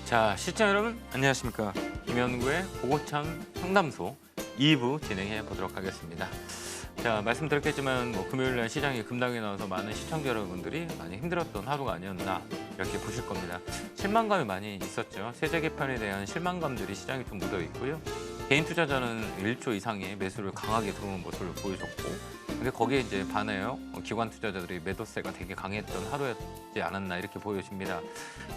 자, 시청자 여러분 안녕하십니까. 김현구의 고고참 상담소 2부 진행해 보도록 하겠습니다. 자, 말씀드렸겠지만 금요일날 시장이 급락이 나와서 많은 시청자 여러분들이 많이 힘들었던 하루가 아니었나 이렇게 보실 겁니다. 실망감이 많이 있었죠. 세제 개편에 대한 실망감들이 시장에 좀 묻어 있고요. 개인 투자자는 1조 이상의 매수를 강하게 들어오는 모습을 보여줬고, 근데 거기에 이제 반해요. 기관 투자자들이 매도세가 되게 강했던 하루였지 않았나 이렇게 보여집니다.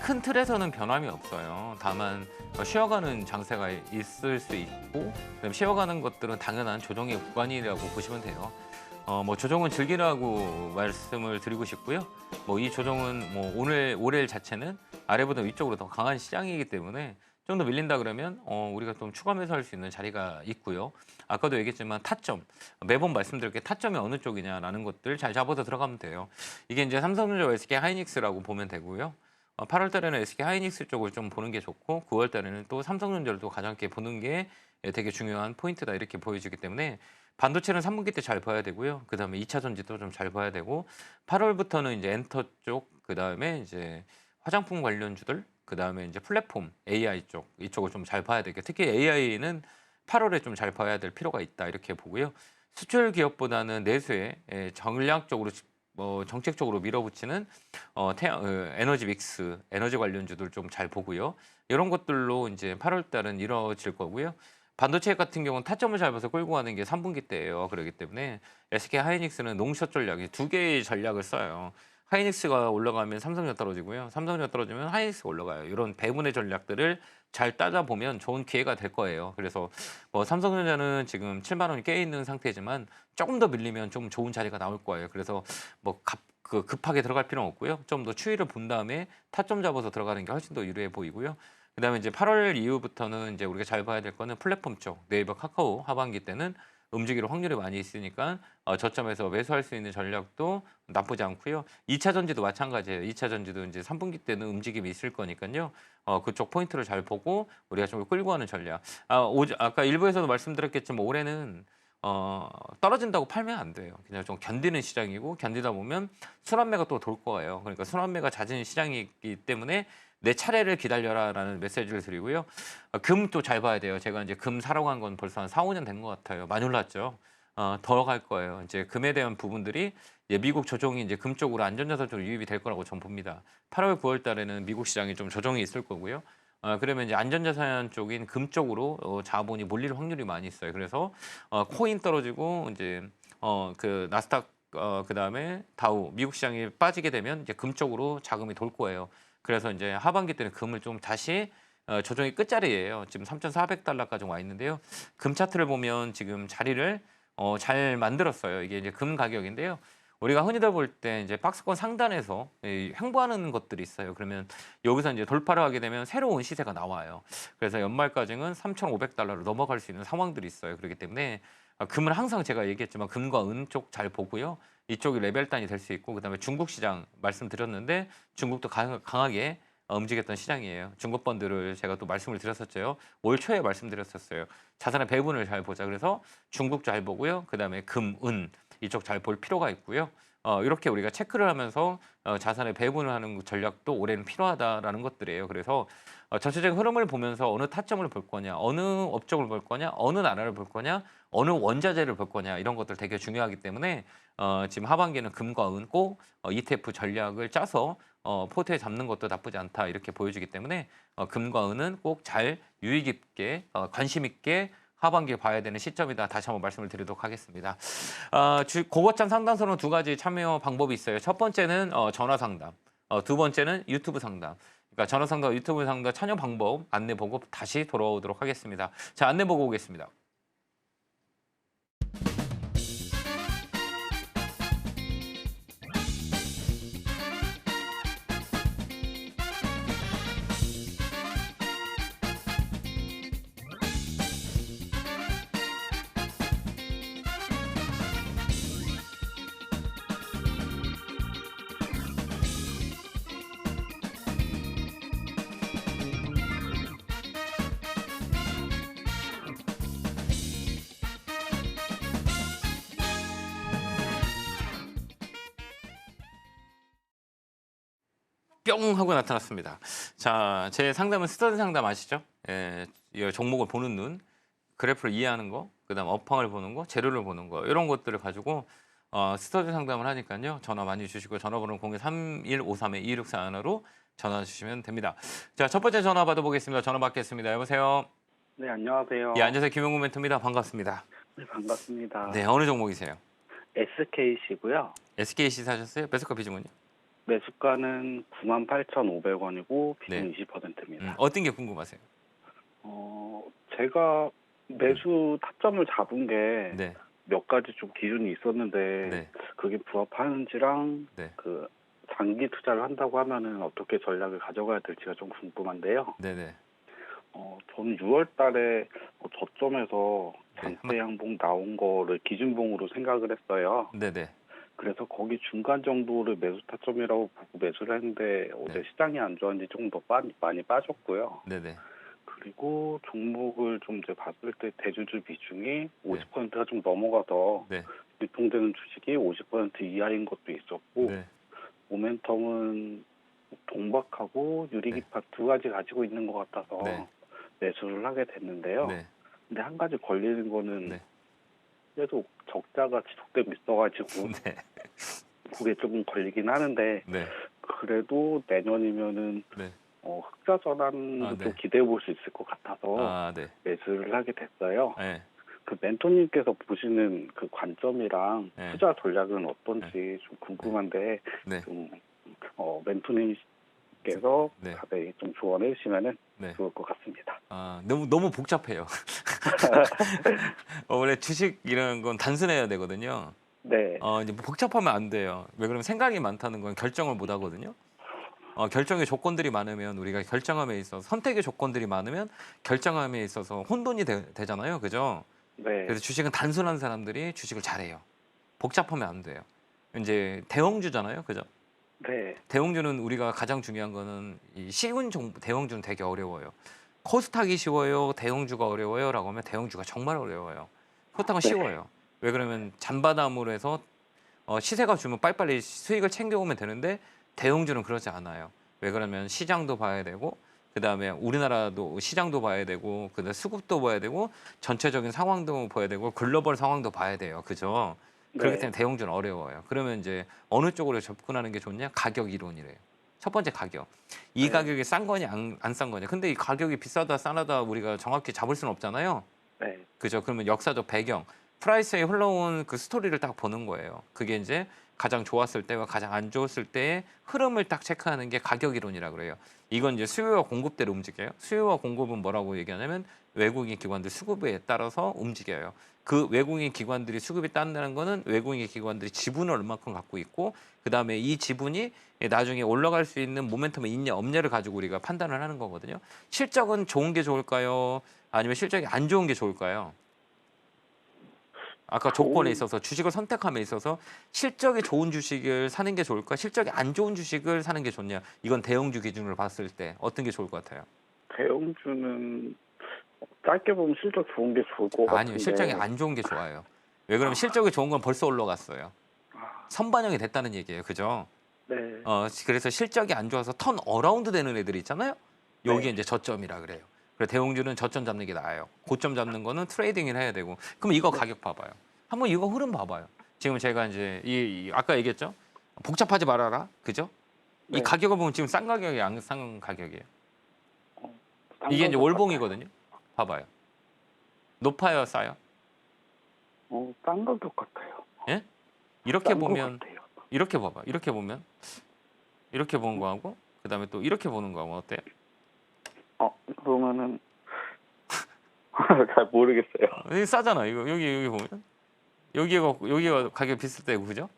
큰 틀에서는 변함이 없어요. 다만 쉬어가는 장세가 있을 수 있고, 그다음에 쉬어가는 것들은 당연한 조정의 구간이라고 보시면 돼요. 조정은 즐기라고 말씀을 드리고 싶고요. 이 조정은 올해 자체는 아래보다 위쪽으로 더 강한 시장이기 때문에 좀 더 밀린다 그러면 우리가 좀 추가 매수할 수 있는 자리가 있고요. 아까도 얘기했지만 타점, 매번 말씀드릴게 타점이 어느 쪽이냐라는 것들 잘 잡아서 들어가면 돼요. 이게 이제 삼성전자, SK 하이닉스라고 보면 되고요. 8월 달에는 SK 하이닉스 쪽을 좀 보는 게 좋고, 9월 달에는 또 삼성전자를 또 가장 있게 보는 게 되게 중요한 포인트다 이렇게 보여지기 때문에 반도체는 3분기 때 잘 봐야 되고요. 그다음에 2차 전지도 좀 잘 봐야 되고, 8월부터는 이제 엔터 쪽, 그다음에 이제 화장품 관련주들, 그다음에 이제 플랫폼 AI 쪽 이쪽을 좀 잘 봐야 되겠고, 특히 AI는 8월에 좀 잘 봐야 될 필요가 있다 이렇게 보고요. 수출 기업보다는 내수에 전략적으로 정책적으로 밀어붙이는 에너지 믹스, 에너지 관련주들 좀 잘 보고요. 이런 것들로 이제 8월 달은 이루어질 거고요. 반도체 같은 경우는 타점을 잡아서 끌고 가는 게 3분기 때예요. 그렇기 때문에 SK 하이닉스는 롱숏 전략이 두 개의 전략을 써요. 하이닉스가 올라가면 삼성전자 떨어지고요. 삼성전자 떨어지면 하이닉스가 올라가요. 이런 배분의 전략들을 잘 따져보면 좋은 기회가 될 거예요. 그래서 삼성전자는 지금 7만 원이 깨 있는 상태지만 조금 더 밀리면 좀 좋은 자리가 나올 거예요. 그래서 급하게 들어갈 필요는 없고요. 좀 더 추이를 본 다음에 타점 잡아서 들어가는 게 훨씬 더 유리해 보이고요. 그다음에 이제 8월 이후부터는 이제 우리가 잘 봐야 될 거는 플랫폼 쪽, 네이버, 카카오 하반기 때는 움직일 확률이 많이 있으니까 저점에서 매수할 수 있는 전략도 나쁘지 않고요. 2차 전지도 마찬가지예요. 2차 전지도 이제 3분기 때는 움직임이 있을 거니까요. 그쪽 포인트를 잘 보고 우리가 좀 끌고 가는 전략. 아까 일부에서도 말씀드렸겠지만 올해는 떨어진다고 팔면 안 돼요. 그냥 좀 견디는 시장이고, 견디다 보면 순환매가 또 돌 거예요. 그러니까 순환매가 잦은 시장이기 때문에 내 차례를 기다려라라는 메시지를 드리고요. 금 또 잘 봐야 돼요. 제가 이제 금 사러 간 건 벌써 한 4, 5년 된 것 같아요. 많이 올랐죠. 더 갈 거예요. 이제 금에 대한 부분들이 미국 조정이 이제 금 쪽으로 안전자산 쪽으로 유입이 될 거라고 전 봅니다. 8월, 9월 달에는 미국 시장이 좀 조정이 있을 거고요. 그러면 이제 안전자산 쪽인 금 쪽으로 자본이 몰릴 확률이 많이 있어요. 그래서 코인 떨어지고 이제 그 나스닥 그다음에 다우 미국 시장이 빠지게 되면 이제 금 쪽으로 자금이 돌 거예요. 그래서 이제 하반기 때는 금을 좀 다시 조정이 끝자리예요. 지금 3,400달러까지 와 있는데요. 금 차트를 보면 지금 자리를 잘 만들었어요. 이게 이제 금 가격인데요. 우리가 흔히들 볼 때 이제 박스권 상단에서 횡보하는 것들이 있어요. 그러면 여기서 이제 돌파를 하게 되면 새로운 시세가 나와요. 그래서 연말까지는 3,500달러로 넘어갈 수 있는 상황들이 있어요. 그렇기 때문에 금은 항상 제가 얘기했지만 금과 은 쪽 잘 보고요. 이쪽이 레벨단이 될 수 있고, 그다음에 중국 시장 말씀드렸는데 중국도 강하게 움직였던 시장이에요. 중국 번들을 제가 또 말씀을 드렸었죠. 올 초에 말씀드렸었어요. 자산의 배분을 잘 보자. 그래서 중국 잘 보고요. 그다음에 금, 은 이쪽 잘 볼 필요가 있고요. 이렇게 우리가 체크를 하면서 자산의 배분을 하는 전략도 올해는 필요하다라는 것들이에요. 그래서 전체적인 흐름을 보면서 어느 타점을 볼 거냐, 어느 업종을 볼 거냐, 어느 나라를 볼 거냐, 어느 원자재를 볼 거냐, 이런 것들 되게 중요하기 때문에 지금 하반기는 금과 은 꼭 ETF 전략을 짜서 포트에 잡는 것도 나쁘지 않다 이렇게 보여지기 때문에 금과 은은 꼭 잘 유의 깊게 관심 있게 하반기에 봐야 되는 시점이다. 다시 한번 말씀을 드리도록 하겠습니다. 고거참 상담소는 두 가지 참여 방법이 있어요. 첫 번째는 전화 상담, 두 번째는 유튜브 상담. 그러니까 전화 상담, 유튜브 상담 참여 방법 안내 보고 다시 돌아오도록 하겠습니다. 자, 안내 보고 오겠습니다. 뿅 하고 나타났습니다. 자, 제 상담은 스터디 상담 아시죠? 예, 이 종목을 보는 눈, 그래프를 이해하는 거, 그다음 업황을 보는 거, 재료를 보는 거 이런 것들을 가지고 스터디 상담을 하니까요. 전화 많이 주시고 전화번호 03153-2641로 전화 주시면 됩니다. 자, 첫 번째 전화 받아보겠습니다. 전화 받겠습니다. 여보세요. 네, 안녕하세요. 예, 안녕하세요. 김용구 멘토입니다. 반갑습니다. 네, 반갑습니다. 네, 어느 종목이세요? SKC고요. SKC 사셨어요? 매수가 비중은요? 매수가는 98,500원이고 네. 비중 20%입니다. 어떤 게 궁금하세요? 제가 매수 타점을 잡은 게 네, 몇 가지 좀 기준이 있었는데 네, 그게 부합하는지랑 네, 그 장기 투자를 한다고 하면은 어떻게 전략을 가져가야 될지가 좀 궁금한데요. 네, 네. 저는 6월 달에 저점에서 네, 장대 양봉 나온 거를 기준봉으로 생각을 했어요. 네, 네, 그래서 거기 중간 정도를 매수 타점이라고 보고 매수를 했는데 어제 시장이 안 좋았는지 조금 더 많이 빠졌고요. 네, 네, 그리고 종목을 좀 이제 봤을 때 대주주 비중이 50%가 좀 넘어가서 네, 유통되는 주식이 50% 이하인 것도 있었고 네, 모멘텀은 동박하고 유리기파 두 가지 가지고 있는 것 같아서 네. 매수를 하게 됐는데요. 네, 근데 한 가지 걸리는 거는 네. 계속 적자가 지속되고 있어가지고 네, 그게 조금 걸리긴 하는데 네, 그래도 내년이면은 네. 흑자 전환도 네. 좀 기대해 볼 수 있을 것 같아서 네, 매수를 하게 됐어요. 네. 그 멘토님께서 보시는 그 관점이랑 네. 투자 전략은 어떤지 좀 궁금한데 네, 좀 멘토님께서 네. 자세히 좀 조언해 주시면은 네. 좋을 것 같습니다. 너무 복잡해요. 원래 주식 이런 건 단순해야 되거든요. 네, 이제 뭐 복잡하면 안 돼요. 왜 그러면 생각이 많다는 건 결정을 못 하거든요. 결정의 조건들이 많으면 우리가 결정함에 있어서 선택의 조건들이 많으면 결정함에 있어서 혼돈이 되잖아요. 그죠? 네, 그래서 주식은 단순한 사람들이 주식을 잘해요. 복잡하면 안 돼요. 이제 대형주잖아요. 그죠? 네, 대형주는 우리가 가장 중요한 거는 이 쉬운 대형주는 되게 어려워요. 코스닥이 쉬워요, 대형주가 어려워요라고 하면 대형주가 정말 어려워요. 코스닥은 네, 쉬워요. 왜 그러면 잔바람으로 해서 시세가 주면 빨리빨리 수익을 챙겨오면 되는데 대형주는 그러지 않아요. 왜 그러면 시장도 봐야 되고 그다음에 우리나라도 시장도 봐야 되고 그다음에 수급도 봐야 되고 전체적인 상황도 봐야 되고 글로벌 상황도 봐야 돼요. 그죠? 그렇기 네, 때문에 대형주는 어려워요. 그러면 이제 어느 쪽으로 접근하는 게 좋냐? 가격 이론이래요. 첫 번째 가격. 이 네. 가격이 싼 거냐 안 싼 거냐. 근데 이 가격이 비싸다 싸다 우리가 정확히 잡을 수는 없잖아요. 네, 그죠? 그러면 역사적 배경, 프라이스에 흘러온 그 스토리를 딱 보는 거예요. 그게 이제 가장 좋았을 때와 가장 안 좋았을 때의 흐름을 딱 체크하는 게 가격 이론이라 그래요. 이건 이제 수요와 공급대로 움직여요. 수요와 공급은 뭐라고 얘기하냐면 외국인 기관들 수급에 따라서 움직여요. 그 외국인 기관들이 수급이 딴다는 거는 외국인 기관들이 지분을 얼마큼 갖고 있고 그다음에 이 지분이 나중에 올라갈 수 있는 모멘텀이 있냐 없냐를 가지고 우리가 판단을 하는 거거든요. 실적은 좋은 게 좋을까요? 아니면 실적이 안 좋은 게 좋을까요? 아까 조건에 있어서 주식을 선택함에 있어서 실적이 좋은 주식을 사는 게 좋을까? 실적이 안 좋은 주식을 사는 게 좋냐? 이건 대형주 기준으로 봤을 때 어떤 게 좋을 것 같아요? 대형주는 짧게 보면 실적 좋은 게 좋을 것 같은데. 아니요, 실적이 안 좋은 게 좋아요. 왜 그러면 실적이 좋은 건 벌써 올라갔어요. 선반영이 됐다는 얘기예요, 그죠? 네, 그래서 실적이 안 좋아서 턴 어라운드 되는 애들이 있잖아요. 여기 네. 이제 저점이라 그래요. 그래서 대형주는 저점 잡는 게 나아요. 고점 잡는 거는 트레이딩을 해야 되고. 그럼 이거 가격 봐봐요. 한번 이거 흐름 봐봐요. 지금 제가 이제 아까 얘기했죠. 복잡하지 말아라, 그죠? 이 네. 가격을 보면 지금 싼 가격이 안 싼 가격이에요. 싼 이게 이제 것 월봉이거든요. 봐봐요. 높아요, 싸요? 같아요. 싼 가격 같아요. 예? 이렇게 싼것 보면 같아요. 이렇게 봐봐. 이렇게 보면 이렇게 보는 거하고 그다음에 또 이렇게 보는 거하고 어때요? 그러면은 잘 모르겠어요. 이게 싸잖아. 이거 여기 보면 여기가 가격 비쌀 때고 그죠?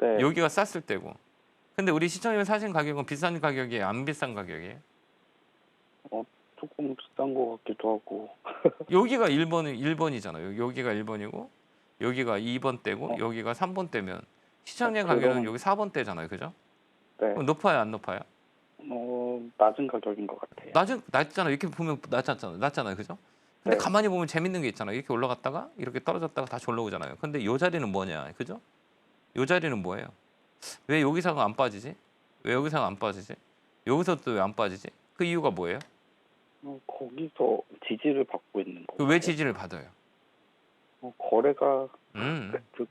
네. 여기가 쌌을 때고. 근데 우리 시청자님 사신 가격은 비싼 가격이에요, 안 비싼 가격이에요? 조금 비싼 것 같기도 하고. 여기가 1번이잖아요. 여기가 1번이고 여기가 2번 대고 어. 여기가 3번 대면 시청자 그러면- 가격은 여기 4번 대잖아요. 그죠? 네. 그럼 높아요, 안 높아요? 낮은 가격인 것 같아요. 낮잖아. 이렇게 보면 낮잖아요. 그죠? 근데 네. 가만히 보면 재밌는 게 있잖아요. 이렇게 올라갔다가 이렇게 떨어졌다가 다시 올라오잖아요. 근데 요 자리는 뭐냐? 그죠? 요 자리는 뭐예요? 왜 여기서가 안 빠지지? 왜 여기서가 안 빠지지? 여기서 또 왜 안 빠지지? 그 이유가 뭐예요? 거기서 지지를 받고 있는 그 거예요. 왜 지지를 받아요? 거래가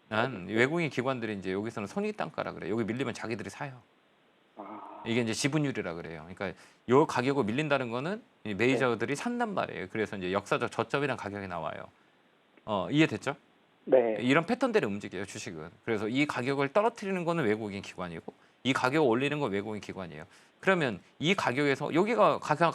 난 외국인 기관들이 이제 여기서는 손익단가라 그래. 여기 밀리면 자기들이 사요. 이게 이제 지분율이라 그래요. 그러니까 요 가격을 밀린다는 거는 이 메이저들이 산단 말이에요. 그래서 이제 역사적 저점이란 가격이 나와요. 이해됐죠? 네, 이런 패턴대로 움직여요, 주식은. 그래서 이 가격을 떨어뜨리는 거는 외국인 기관이고 이 가격을 올리는 건 외국인 기관이에요. 그러면 이 가격에서 여기가 가장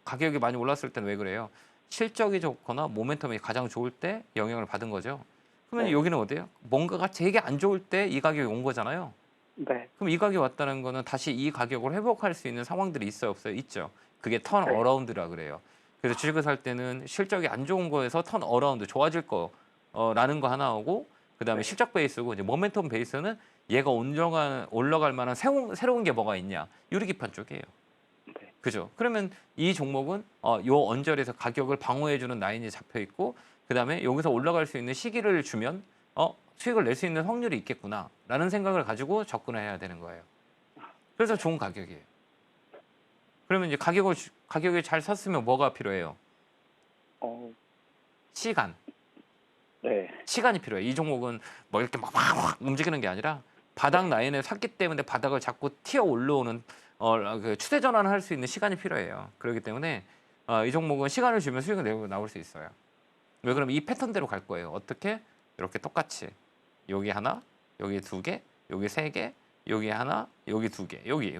가격이 많이 올랐을 때는 왜 그래요? 실적이 좋거나 모멘텀이 가장 좋을 때 영향을 받은 거죠. 그러면 네. 여기는 어때요? 뭔가가 되게 안 좋을 때 이 가격이 온 거잖아요. 네, 그럼 이 가격이 왔다는 거는 다시 이 가격을 회복할 수 있는 상황들이 있어요, 없어요? 있죠. 그게 턴 네. 어라운드라 그래요. 그래서 주식을 살 때는 실적이 안 좋은 거에서 턴 어라운드 좋아질 거라는 거 하나 오고 그다음에 네. 실적 베이스고 이제 모멘텀 베이스는 얘가 올라갈 만한 새로운 게 뭐가 있냐? 유리기판 쪽이에요. 네. 그죠? 그러면 이 종목은 요 언저리에서 가격을 방어해주는 라인이 잡혀 있고 그다음에 여기서 올라갈 수 있는 시기를 주면 수익을 낼 수 있는 확률이 있겠구나라는 생각을 가지고 접근을 해야 되는 거예요. 그래서 좋은 가격이에요. 그러면 이제 가격을 잘 샀으면 뭐가 필요해요? 시간. 네, 시간이 필요해요. 이 종목은 뭐 이렇게 막 움직이는 게 아니라 바닥 라인을 샀기 때문에 바닥을 자꾸 튀어 올라오는 그 추세 전환을 할 수 있는 시간이 필요해요. 그렇기 때문에 이 종목은 시간을 주면 수익을 내고 나올 수 있어요. 왜 그러면 이 패턴대로 갈 거예요. 어떻게? 이렇게 똑같이 여기 하나, 여기 두 개, 여기 세 개, 여기 하나, 여기 두 개, 여기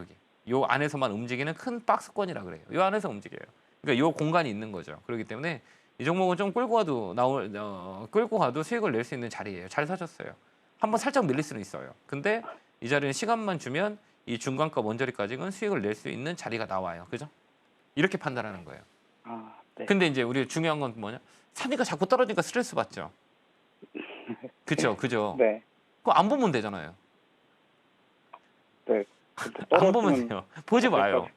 요 안에서만 움직이는 큰 박스권이라 그래요. 요 안에서 움직여요. 그러니까 요 공간이 있는 거죠. 그렇기 때문에 이 종목은 좀 끌고 가도 수익을 낼 수 있는 자리예요. 잘 사셨어요. 한번 살짝 밀릴 수는 있어요. 근데 이 자리는 시간만 주면 이 중간가 원저리까지는 수익을 낼 수 있는 자리가 나와요. 그죠? 이렇게 판단하는 거예요. 네. 근데 이제 우리 중요한 건 뭐냐? 사니까 자꾸 떨어지니까 스트레스 받죠. 그죠? 네, 그거 안 보면 되잖아요. 네. 근데 안 보면 떨어지면 돼요. 보지 마요.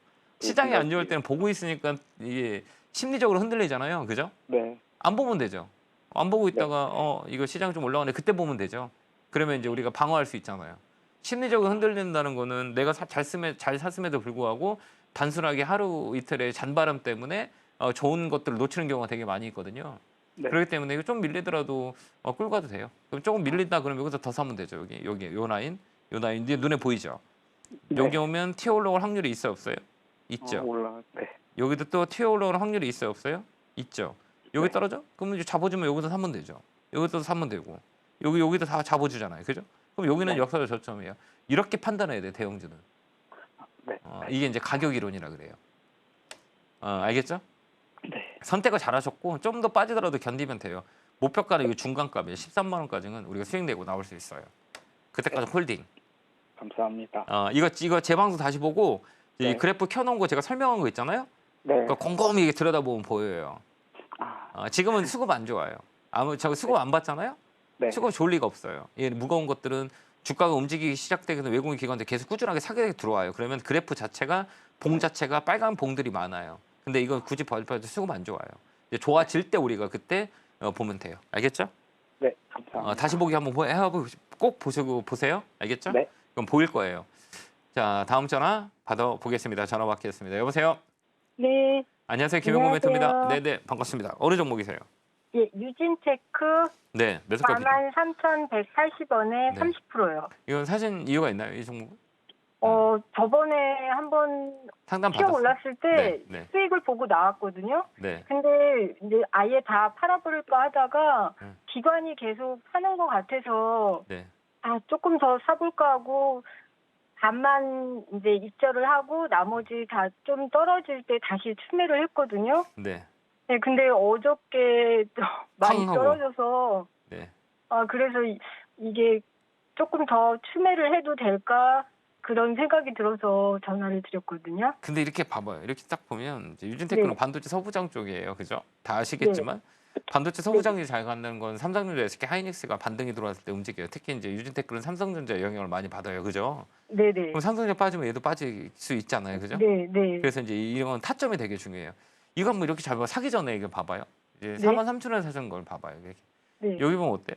시장이 안 좋을 생각이- 때는 보고 있으니까 이게 심리적으로 흔들리잖아요. 그죠? 네, 안 보면 되죠. 안 보고 있다가 이거 시장 좀 올라가네 그때 보면 되죠. 그러면 이제 우리가 방어할 수 있잖아요. 심리적으로 흔들린다는 거는 내가 잘 샀음에도 불구하고 단순하게 하루 이틀의 잔바람 때문에 좋은 것들을 놓치는 경우가 되게 많이 있거든요. 네. 그렇기 때문에 이거 좀 밀리더라도 끌고 가도 돼요. 그럼 조금 밀린다 그러면 여기서 더 사면 되죠. 여기 요 라인 이제 눈에 보이죠. 네. 여기 오면 튀어 올라올 확률이 있어요, 없어요? 있죠. 네, 여기도 또 튀어 올라오는 확률이 있어요, 없어요? 있죠. 여기 네. 떨어져? 그러면 이제 잡아주면 여기서 사면 되죠. 여기도 사면 되고 여기도 다 잡아주잖아요, 그죠? 그럼 여기는 네. 역사적 저점이에요. 이렇게 판단해야 돼, 대형주는. 네. 이게 이제 가격 이론이라 그래요. 알겠죠? 네. 선택을 잘하셨고 좀 더 빠지더라도 견디면 돼요. 목표가는 이 중간값이에요. 13만 원까지는 우리가 수익 내고 나올 수 있어요. 그때까지 홀딩. 감사합니다. 이거 제 방송 다시 보고 이 네. 그래프 켜놓은 거 제가 설명한 거 있잖아요. 네. 그러니까 곰곰이 들여다보면 보여요. 지금은 수급 안 좋아요. 저 수급 안 받잖아요. 네. 수급 좋을 리가 없어요. 이 무거운 것들은 주가가 움직이기 시작되기 전에 외국인 기관들 계속 꾸준하게 사게 들어와요. 그러면 그래프 자체가 봉 자체가 빨간 봉들이 많아요. 근데 이건 굳이 봐도 수급 안 좋아요. 이제 좋아질 때 우리가 그때 보면 돼요. 알겠죠? 네. 감사합니다. 다시 보기 한번 꼭 보세요. 알겠죠? 네. 그럼 보일 거예요. 자, 다음 전화 받아보겠습니다. 전화 받겠습니다. 여보세요? 네, 안녕하세요. 김영구 안녕하세요. 멘토입니다. 네네, 반갑습니다. 어느 종목이세요? 예, 유진테크 네, 몇 석까지? 43,180원에 네. 30%요. 이건 사신 이유가 있나요? 이 종목은? 저번에 한번 상담 튀어 받았어요? 올랐을 때 네, 네. 수익을 보고 나왔거든요. 네. 근데 이제 아예 다 팔아버릴까 하다가 네. 기관이 계속 사는 것 같아서 네. 조금 더 사볼까 하고 반만 이제 입절을 하고 나머지 다 좀 떨어질 때 다시 추매를 했거든요. 네. 네, 근데 어저께 또 많이 하고. 떨어져서 네. 그래서 이게 조금 더 추매를 해도 될까 그런 생각이 들어서 전화를 드렸거든요. 근데 이렇게 봐봐요. 이렇게 딱 보면 이제 유진테크는 네. 반도체 서부장 쪽이에요. 그죠? 다 아시겠지만 반도체 서부장이 잘 간다는 건 삼성전자, SK 하이닉스가 반등이 들어왔을 때 움직여요. 특히 이제 유진테크는 삼성전자 영향을 많이 받아요. 그죠? 네네. 그럼 삼성전자 빠지면 얘도 빠질 수 있잖아요. 그죠? 네. 그래서 이제 이런 타점이 되게 중요해요. 이거 한번 이렇게 잘 봐. 사기 전에 이거 봐봐요. 이제 네. 43,000원에 사신 걸 봐봐요. 이렇게. 네. 여기 보면 어때?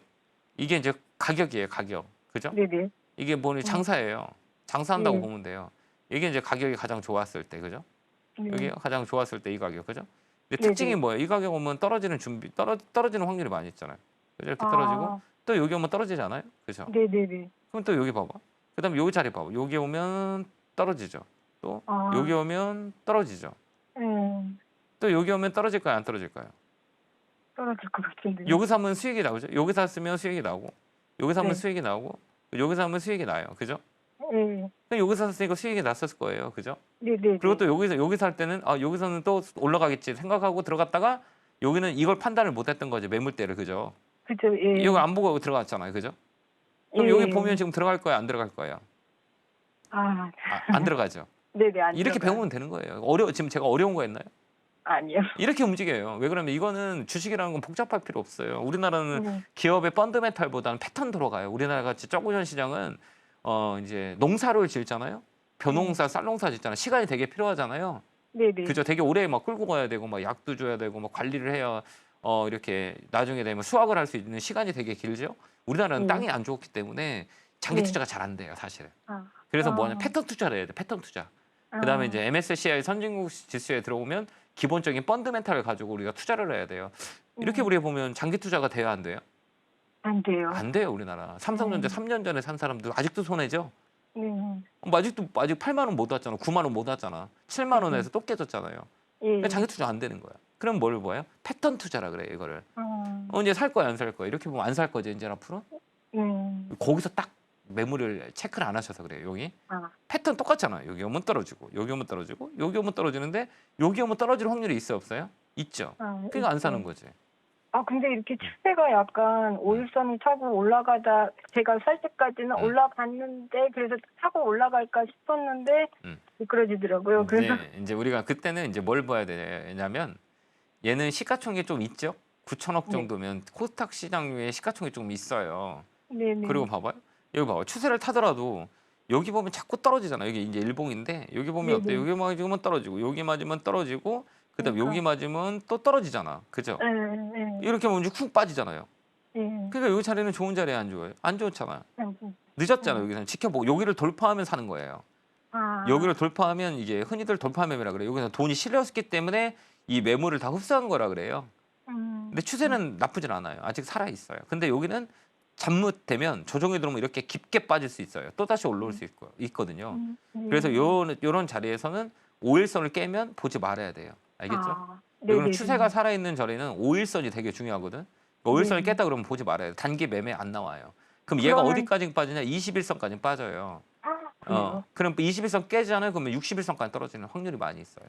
이게 이제 가격이에요. 가격. 그죠? 네네. 이게 뭐니 장사예요. 장사한다고 네. 보면 돼요. 이게 이제 가격이 가장 좋았을 때, 그죠? 네. 여기가 가장 좋았을 때 이 가격, 그죠? 근데 네네. 특징이 뭐예요? 이 가격 오면 떨어지는 확률이 많이 있잖아요. 그죠? 이렇게 떨어지고 아, 또 여기 오면 떨어지지 않아요? 그죠? 네네네. 그럼 또 여기 봐봐. 그다음에 여기 자리 봐봐. 여기 오면 떨어지죠. 또 아, 여기 오면 떨어지죠. 또 여기 오면 떨어질까요? 안 떨어질까요? 떨어질 것 같은데. 여기서 하면 수익이 나오죠. 여기서 쓰면 수익이 나오고 여기서 하면 네. 수익이 나오고 여기서 하면 수익이 나요. 그죠? 네. 그럼 여기서 샀으니까 수익이 났었을 거예요. 그죠? 네네네. 그리고 또 여기서 할 때는 여기서는 또 올라가겠지 생각하고 들어갔다가 여기는 이걸 판단을 못 했던 거죠. 매물대를. 그죠? 그죠. 예. 이거 안 보고 들어갔잖아요. 그죠? 그럼 예. 여기 보면 지금 들어갈 거예요? 안 들어갈 거예요? 아, 안 들어가죠. 네네. 안 이렇게 들어가요. 배우면 되는 거예요. 지금 제가 어려운 거 했나요? 아니요. 이렇게 움직여요. 왜 그러면 이거는 주식이라는 건 복잡할 필요 없어요. 우리나라는 네. 기업의 펀드멘탈보다는 패턴 들어가요. 우리나라 같이 저구전 시장은 이제 농사를 지었잖아요. 벼농사, 쌀농사 짓잖아요. 시간이 되게 필요하잖아요. 네네. 그죠? 되게 오래 막 끌고 가야 되고 막 약도 줘야 되고 막 관리를 해야 이렇게 나중에 되면 수확을 할 수 있는 시간이 되게 길죠. 우리나라는 땅이 안 좋기 때문에 장기 네. 투자가 잘 안 돼요, 사실은. 아, 그래서 아. 뭐냐 패턴 투자를 해야 돼. 패턴 투자. 그다음에 이제 MSCI 선진국 지수에 들어오면 기본적인 펀드멘탈을 가지고 우리가 투자를 해야 돼요. 이렇게 우리가 보면 장기 투자가 돼야 안 돼요? 안 돼요. 안 돼요, 우리나라. 삼성전자 3년 전에 산 사람들 아직도 손해죠. 네. 아직 8만 원 못 왔잖아. 9만 원 못 왔잖아. 7만 원에서 또 깨졌잖아요. 예. 그러니까 장기 투자 안 되는 거야. 그럼 뭘 봐요? 패턴 투자라 그래, 이거를. 아, 이제 살 거야, 안 살 거야? 이렇게 보면 안 살 거지, 이제 앞으로. 거기서 딱 매물을 체크를 안 하셔서 그래요, 여기. 아, 패턴 똑같잖아요. 여기 오면 떨어지고, 여기 오면 떨어지고, 여기 오면 떨어지는데 여기 오면 떨어질 확률이 있어 없어요? 있죠. 그러니까 안 사는 거지. 아, 근데 이렇게 추세가 약간 5일선을 타고 올라가다, 제가 살 때까지는 올라갔는데, 그래서 타고 올라갈까 싶었는데, 미끄러지더라고요. 그래서. 이제 우리가 그때는 이제 뭘 봐야 되냐면 얘는 시가총액이 좀 있죠. 9천억 정도면 코스닥 시장 위에 시가총액이 좀 있어요. 네네. 그리고 봐봐요. 여기 봐봐. 추세를 타더라도 여기 보면 자꾸 떨어지잖아. 여기 이제 일봉인데 여기 보면 어때? 여기 맞으면 떨어지고 여기 맞으면 떨어지고 그다음 그러니까. 여기 맞으면 또 떨어지잖아. 그죠? 네. 이렇게 보면 이제 훅 빠지잖아요. 네. 그러니까 여기 자리는 좋은 자리에 안 좋아요. 안 좋잖아. 네. 늦었잖아. 여기서는 지켜보고 여기를 돌파하면 사는 거예요. 아, 여기를 돌파하면 이게 흔히들 돌파 매매라 그래요. 여기서 돈이 실렸기 때문에 이 매물을 다 흡수한 거라 그래요. 근데 추세는 나쁘진 않아요. 아직 살아 있어요. 근데 여기는 잘못되면 조정이 들어오면 이렇게 깊게 빠질 수 있어요. 또 다시 올라올 수 있거든요. 그래서 요런 자리에서는 5일선을 깨면 보지 말아야 돼요. 알겠죠? 아, 이거는 네네. 추세가 살아있는 자리는 5일선이 되게 중요하거든. 5일선을 네. 깼다 그러면 보지 말아야 돼. 단기 매매 안 나와요. 그럼 얘가 그러면- 어디까지 빠지냐? 21선까지 빠져요. 그래요? 그럼 21선 깨지잖아요. 그러면 61선까지 떨어지는 확률이 많이 있어요.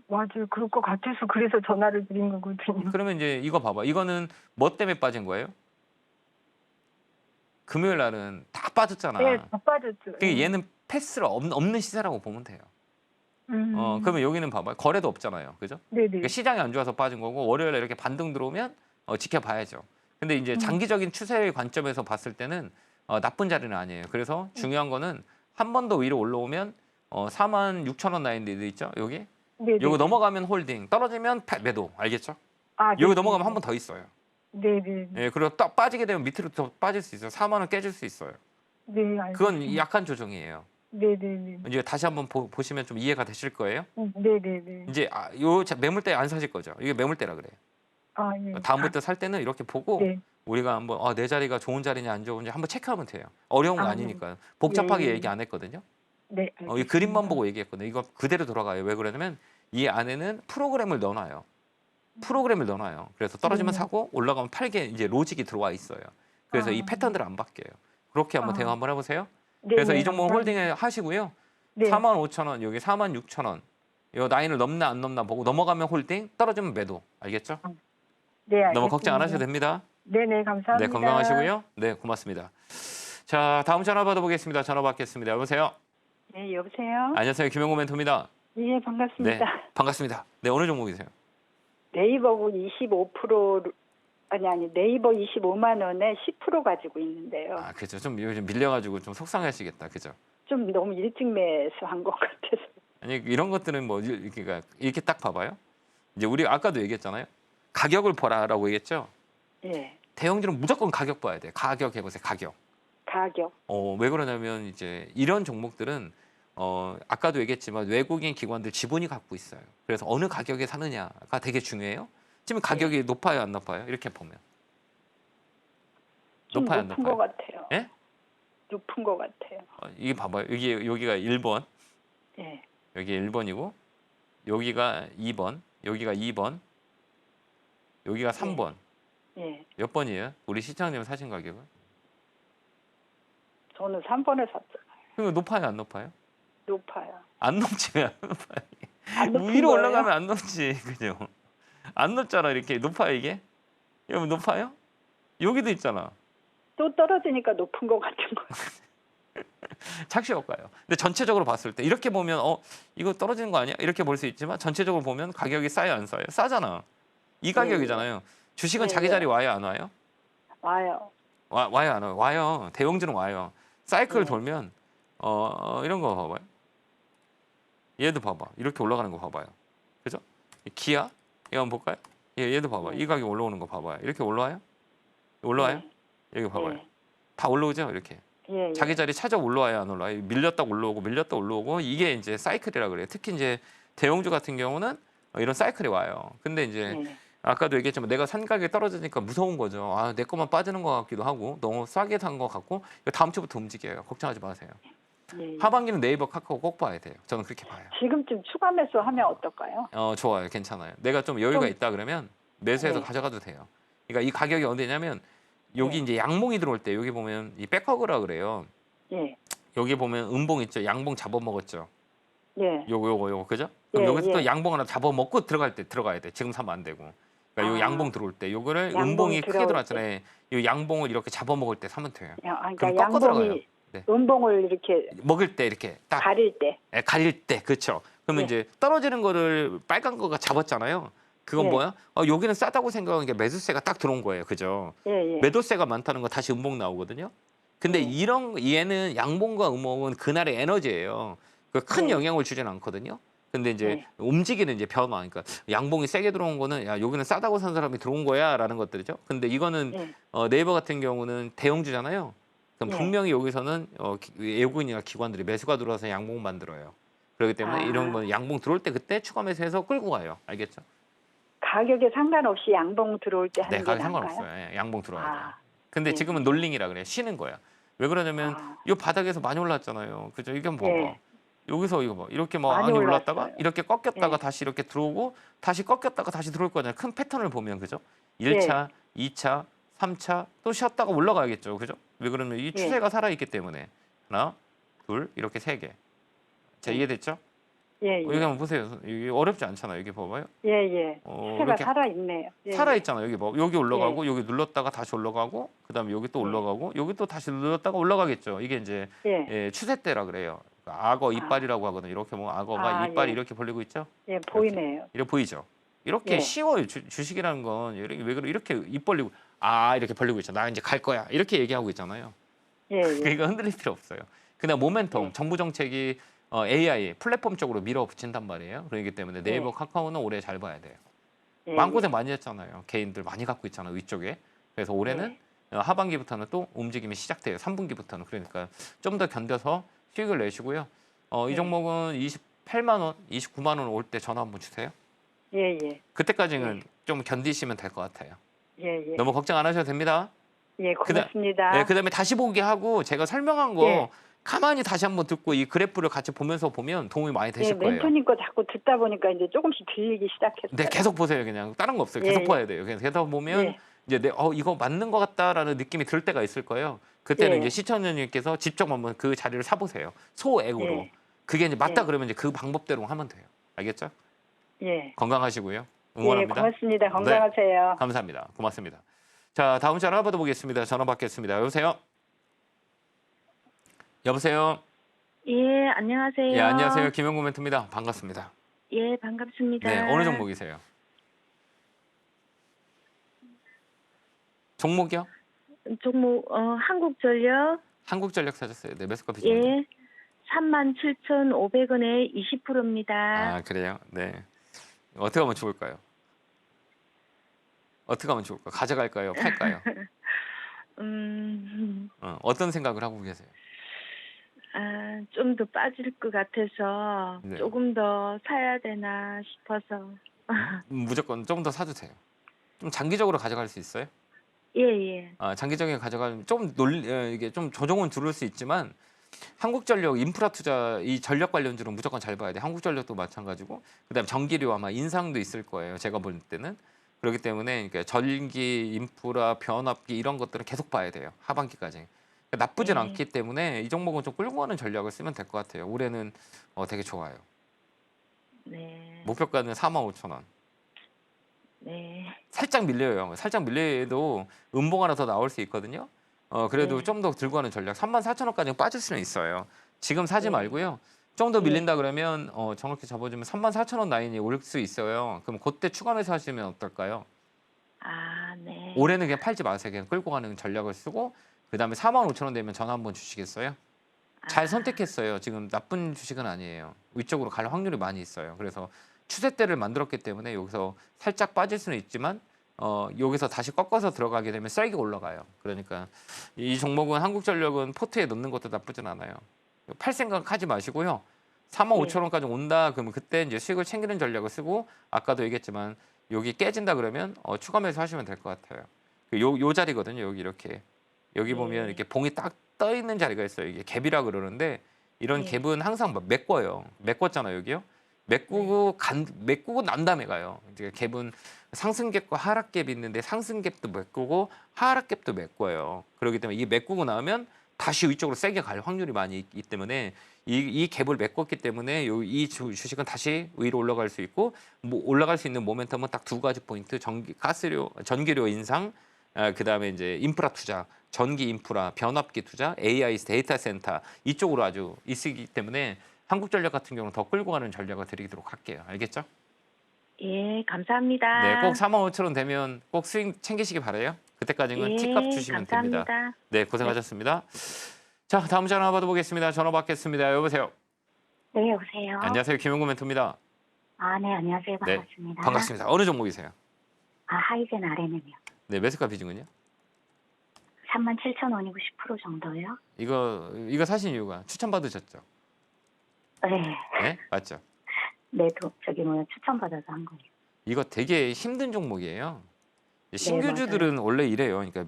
맞아요. 그럴 것 같아서 그래서 전화를 드린 거거든요. 그러면 이제 이거 봐봐. 이거는 뭐 때문에 빠진 거예요? 금요일 날은 다 빠졌잖아. 네, 다 빠졌죠. 그러니까 얘는 패스가 없는 시세라고 보면 돼요. 음. 그러면 여기는 봐봐. 거래도 없잖아요. 그죠? 네네. 그러니까 시장이 안 좋아서 빠진 거고 월요일에 이렇게 반등 들어오면 지켜봐야죠. 근데 이제 장기적인 추세의 관점에서 봤을 때는 나쁜 자리는 아니에요. 그래서 중요한 거는 한 번 더 위로 올라오면 46,000원 라인데 있죠? 여기? 네네. 요거 넘어가면 홀딩, 떨어지면 매도. 알겠죠? 아, 여기 넘어가면 한 번 더 있어요. 네네. 예, 그리고 딱 빠지게 되면 밑으로 더 빠질 수 있어요. 4만 원 깨질 수 있어요. 네, 알겠습니다. 그건 약한 조정이에요. 네네네. 이제 다시 한번 보시면 좀 이해가 되실 거예요. 네네네. 이제 요 매물대 안 사실 거죠. 이게 매물대라 그래요. 아, 예. 다음부터 살 때는 이렇게 보고 네. 우리가 한번 내 자리가 좋은 자리냐 안 좋은지 한번 체크하면 돼요. 어려운 거 아, 아니니까. 복잡하게 예. 얘기 안 했거든요. 네. 이 알겠습니다. 그림만 보고 얘기했거든요. 이거 그대로 돌아가요. 왜 그러냐면 이 안에는 프로그램을 넣어놔요. 그래서 떨어지면 사고 올라가면 팔게 이제 로직이 들어와 있어요. 그래서 이 패턴들을 안 바뀌어요. 그렇게 한번 대응 한번 해보세요. 네, 그래서 네, 이 종목 감사합니다. 홀딩을 하시고요. 네. 45,000원 여기 46,000원. 이 라인을 넘나 안 넘나 보고 넘어가면 홀딩, 떨어지면 매도. 알겠죠? 네, 알겠습니다. 너무 걱정 안 하셔도 됩니다. 네네, 감사합니다. 네, 건강하시고요. 네, 고맙습니다. 자, 다음 전화 받아보겠습니다. 전화 받겠습니다. 여보세요. 네, 여보세요? 안녕하세요. 김영호 멘토입니다. 예, 네, 반갑습니다. 반갑습니다. 네, 어느 종목이세요? 네이버고 25%, 아니, 네이버 25만 원에 10% 가지고 있는데요. 아, 그죠. 좀 요즘 밀려가지고 좀 속상하시겠다. 그죠? 좀 너무 일찍 매수한 것 같아서. 아니, 이런 것들은 뭐, 이렇게 딱 봐봐요. 이제 우리 아까도 얘기했잖아요. 가격을 보라라고 얘기했죠. 예, 대형주는 무조건 가격 봐야 돼. 가격 해보세요. 가격. 가격. 왜 그러냐면 이제 이런 종목들은 아까도 얘기했지만 외국인 기관들 지분이 갖고 있어요. 그래서 어느 가격에 사느냐가 되게 중요해요. 지금 가격이 높아요, 안 높아요? 이렇게 보면. 좀 높아요, 안 높은 것 높아요? 같아요. 예? 높은 것 같아요. 이게 봐봐요. 여기가 1번, 예, 여기 1번이고 여기가 2번, 여기가 2번, 여기가 3번. 예. 몇 번이에요? 우리 시청자님 사신 가격은? 저는 3번에 샀잖아요. 그럼 높아요, 안 높아요? 높아요. 안 높지 왜 안 높아요? 안 높은 위로 거예요? 올라가면 안 높지, 그죠? 안 높잖아, 이렇게 높아요 이게? 여러분 높아요? 여기도 있잖아. 또 떨어지니까 높은 것 같은 거. 착시 효과예요. 근데 전체적으로 봤을 때 이렇게 보면 이거 떨어지는 거 아니야? 이렇게 볼 수 있지만 전체적으로 보면 가격이 싸요, 안 싸요? 싸잖아. 이 가격이잖아요. 주식은 네, 자기 네. 자리 와요, 안 와요? 와요. 와요, 안 와요? 와요. 대형주는 와요. 사이클 네. 돌면 이런 거 봐봐요. 얘도 봐봐. 이렇게 올라가는 거 봐봐요. 그죠? 기아 이거 한번 볼까요? 얘도 봐봐. 네. 이 가격 올라오는 거 봐봐요. 이렇게 올라와요? 올라와요? 여기 봐봐요. 예. 다 올라오죠, 이렇게. 예, 예. 자기 자리 찾아 올라와야 안 올라와요. 밀렸다 올라오고 밀렸다 올라오고 이게 이제 사이클이라 그래요. 특히 이제 대형주 같은 경우는 이런 사이클이 와요. 근데 이제 예. 아까도 얘기했지만 내가 산 가격이 떨어지니까 무서운 거죠. 내 것만 빠지는 것 같기도 하고 너무 싸게 산 것 같고 다음 주부터 움직여요. 걱정하지 마세요. 예. 하반기는 네이버, 카카오 꼭 봐야 돼요. 저는 그렇게 봐요. 지금쯤 추가 매수하면 어떨까요? 좋아요. 괜찮아요. 내가 좀 여유가 좀- 있다 그러면 매수해서 네. 가져가도 돼요. 그러니까 이 가격이 어디냐면 여기 네. 이제 양봉이 들어올 때 여기 보면 이 백허그라 그래요. 예. 여기 보면 음봉 있죠. 양봉 잡아먹었죠. 예. 요거 그죠? 그럼 예, 여기서 또 예. 양봉 하나 잡아먹고 들어갈 때 들어가야 돼. 지금 사면 안 되고. 그러니까 요 아. 양봉 들어올 때 요거를 양봉 음봉이 크게 들어올 들어왔잖아요. 요 양봉을 이렇게 잡아먹을 때 사면 돼요. 그러니까 그럼 꺾어 들어가요. 양봉이 네. 음봉을 이렇게 먹을 때 이렇게 딱 가릴 때. 가릴 때 그렇죠. 그러면 네. 이제 떨어지는 거를 빨간 거가 잡았잖아요. 그건 네. 뭐야? 여기는 싸다고 생각한 게 매수세가 딱 들어온 거예요. 그죠? 예, 예. 매도세가 많다는 거 다시 음봉 나오거든요. 근데 네. 얘는 양봉과 음봉은 그날의 에너지예요. 그 큰 네. 영향을 주지는 않거든요. 근데 이제 네. 움직이는 이제 변화, 그러니까 양봉이 세게 들어온 거는 야 여기는 싸다고 산 사람이 들어온 거야라는 것들이죠. 근데 이거는 예. 네이버 같은 경우는 대형주잖아요. 그럼 네. 분명히 여기서는 외국인이나 기관들이 매수가 들어와서 양봉 만들어요. 그렇기 때문에 아. 이런 건 양봉 들어올 때 그때 추가 매수해서 끌고 가요. 알겠죠? 가격에 상관없이 양봉 들어올 때 하는 네, 게 가격 나은가요? 상관없어요. 양봉 들어와야 돼요. 아. 근데 네. 지금은 놀링이라 그래. 쉬는 거야. 왜 그러냐면 아. 이 바닥에서 많이 올랐잖아요. 그죠? 이게 한번 봐봐. 네. 여기서 이거 봐. 이렇게 뭐 많이 많이 올랐다가 올랐어요. 이렇게 꺾였다가 네. 다시 이렇게 들어오고 다시 꺾였다가 다시 들어올 거잖아요. 큰 패턴을 보면 그죠? 1차, 2차, 3차 또 쉬었다가 올라가야겠죠. 그죠? 왜 그러면 이 추세가 살아 있기 때문에. 하나, 둘, 이렇게 세 개. 자, 네. 이해됐죠? 예, 여기 예. 한번 보세요. 이게 어렵지 않잖아요. 여기 봐봐요. 예, 예. 추세가 이렇게 살아있네요. 예, 살아 예. 있잖아요. 여기 뭐 여기 올라가고 여기 눌렀다가 다시 올라가고 그다음에 여기 또 네. 올라가고 여기 또 다시 눌렀다가 올라가겠죠. 이게 이제 예. 추세 때라 그래요. 그러니까 악어 이빨이라고 하거든요. 이렇게 뭐 악어가 아, 이빨이 예. 이렇게 벌리고 있죠. 예, 보이네요. 이렇게 보이죠. 이렇게 예. 쉬워요. 주식이라는 건 왜 그래 이렇게 입 벌리고 이렇게 벌리고 있죠. 나 이제 갈 거야. 이렇게 얘기하고 있잖아요. 예, 예. 그러니까 흔들릴 필요 없어요. 그냥 모멘텀, 네. 정부 정책이 AI 플랫폼 쪽으로 밀어붙인단 말이에요. 그렇기 때문에 네이버, 네. 카카오는 올해 잘 봐야 돼요. 예, 마음고생 많이 했잖아요. 개인들 많이 갖고 있잖아요. 위쪽에. 그래서 올해는 네. 하반기부터는 또 움직임이 시작돼요. 3분기부터는. 그러니까 좀 더 견뎌서 수익을 내시고요. 이 네. 종목은 28만 원, 29만 원 올 때 전화 한번 주세요. 예, 예. 그때까지는 좀 견디시면 될 것 같아요. 예, 예. 너무 걱정 안 하셔도 됩니다. 예, 고맙습니다. 네, 그다음에 다시 보기 하고 제가 설명한 거 예. 가만히 다시 한번 듣고 이 그래프를 같이 보면서 보면 도움이 많이 예, 되실 거예요. 멘토님 거 자꾸 듣다 보니까 이제 조금씩 들리기 시작했어요. 네, 계속 보세요. 그냥 다른 거 없어요. 예, 계속 예. 봐야 돼요. 그냥 계속 보면 예. 이제 이거 맞는 것 같다라는 느낌이 들 때가 있을 거예요. 그때는 예. 이제 시청자님께서 직접 한번 그 자리를 사보세요. 소액으로. 예. 그게 이제 맞다 예. 그러면 이제 그 방법대로 하면 돼요. 알겠죠? 예. 건강하시고요. 예, 응원합니다. 고맙습니다. 건강하세요. 감사합니다. 고맙습니다. 자, 다음 전화 받아보겠습니다. 전화 받겠습니다. 여보세요? 여보세요? 예, 안녕하세요. 예, 안녕하세요. 김영구 멘토입니다. 반갑습니다. 예, 반갑습니다. 네, 어느 종목이세요? 종목이요? 종목 한국전력 한국전력 사셨어요. 네, 매수가 비중이. 예, 37,500원에 20%입니다. 그래요? 네. 어떻게 하면 좋을까요? 어떻게 하면 좋을까요? 가져갈까요? 팔까요? 어떤 생각을 하고 계세요? 좀 더 빠질 것 같아서 네. 조금 더 사야 되나 싶어서. 무조건 좀 더 사도 돼요. 좀 장기적으로 가져갈 수 있어요? 예, 예. 장기적인 가져가면 좀 이게 좀 조정은 두를 수 있지만 한국전력 인프라 투자 이 전력 관련주는 무조건 잘 봐야 돼. 한국전력도 마찬가지고 그다음에 전기료 아마 인상도 있을 거예요. 제가 볼 때는 그렇기 때문에 그러니까 전기, 인프라, 변압기 이런 것들은 계속 봐야 돼요. 하반기까지. 그러니까 나쁘진 네. 않기 때문에 이 종목은 좀 끌고 가는 전략을 쓰면 될 것 같아요. 올해는 되게 좋아요. 네. 목표가는 45,000원. 네. 살짝 밀려요. 살짝 밀려도 음봉 하나 더 나올 수 있거든요. 그래도 네. 좀 더 들고 가는 전략. 34,000원까지 빠질 수는 있어요. 지금 사지 네. 말고요. 좀 더 네. 밀린다 그러면 정확히 잡아주면 34,000원 라인이 올 수 있어요. 그럼 그때 추가 매수하시면 어떨까요? 네. 올해는 그냥 팔지 마세요. 그냥 끌고 가는 전략을 쓰고 그다음에 45,000원 되면 전화 한번 주시겠어요? 잘 선택했어요. 지금 나쁜 주식은 아니에요. 위쪽으로 갈 확률이 많이 있어요. 그래서 추세대를 만들었기 때문에 여기서 살짝 빠질 수는 있지만 여기서 다시 꺾어서 들어가게 되면 세게 올라가요. 그러니까 이 종목은 한국전력은 포트에 넣는 것도 나쁘진 않아요. 팔 생각하지 마시고요. 45,000원까지 온다 그러면 그때 이제 수익을 챙기는 전략을 쓰고 아까도 얘기했지만 여기 깨진다 그러면 추가 매수 하시면 될 것 같아요. 요 자리거든요. 여기 이렇게 여기 보면 이렇게 봉이 딱 떠 있는 자리가 있어요. 이게 갭이라 그러는데 이런 네. 갭은 항상 메꿔요. 메꿨잖아요, 여기요. 메꾸고 난 다음에 가요. 이제 갭은 상승 갭과 하락 갭이 있는데 상승 갭도 메꾸고 하락 갭도 메꿔요. 그렇기 때문에 이게 메꾸고 나면 다시 위쪽으로 세게 갈 확률이 많이 있기 때문에 이 갭을 메꿨기 때문에 이 주식은 다시 위로 올라갈 수 있고 올라갈 수 있는 모멘텀은 딱 두 가지 포인트 전기료 인상 그다음에 이제 인프라 투자, 전기 인프라, 변압기 투자, AI 데이터 센터 이쪽으로 아주 있기 때문에 한국전력 같은 경우는 더 끌고 가는 전략을 드리도록 할게요. 알겠죠? 예, 감사합니다. 네, 꼭 45,000원 되면 꼭 수익 챙기시기 바라요. 그때까지는 예, T값 주시면 됩니다. 감사합니다. 네, 고생하셨습니다. 자, 다음 전화 받아보겠습니다. 전화 받겠습니다. 여보세요. 네, 여보세요. 안녕하세요. 김용구 멘토입니다. 네, 안녕하세요. 네, 반갑습니다. 반갑습니다. 어느 종목이세요? 하이젠 RNM이요. 네, 매수가 비중은요? 37,000원이고 10% 정도요? 이거 사신 이유가 추천받으셨죠? 네. 네, 맞죠? 네, 추천받아서 한 거예요. 이거 되게 힘든 종목이에요. 신규주들은 원래 이래요. 그러니까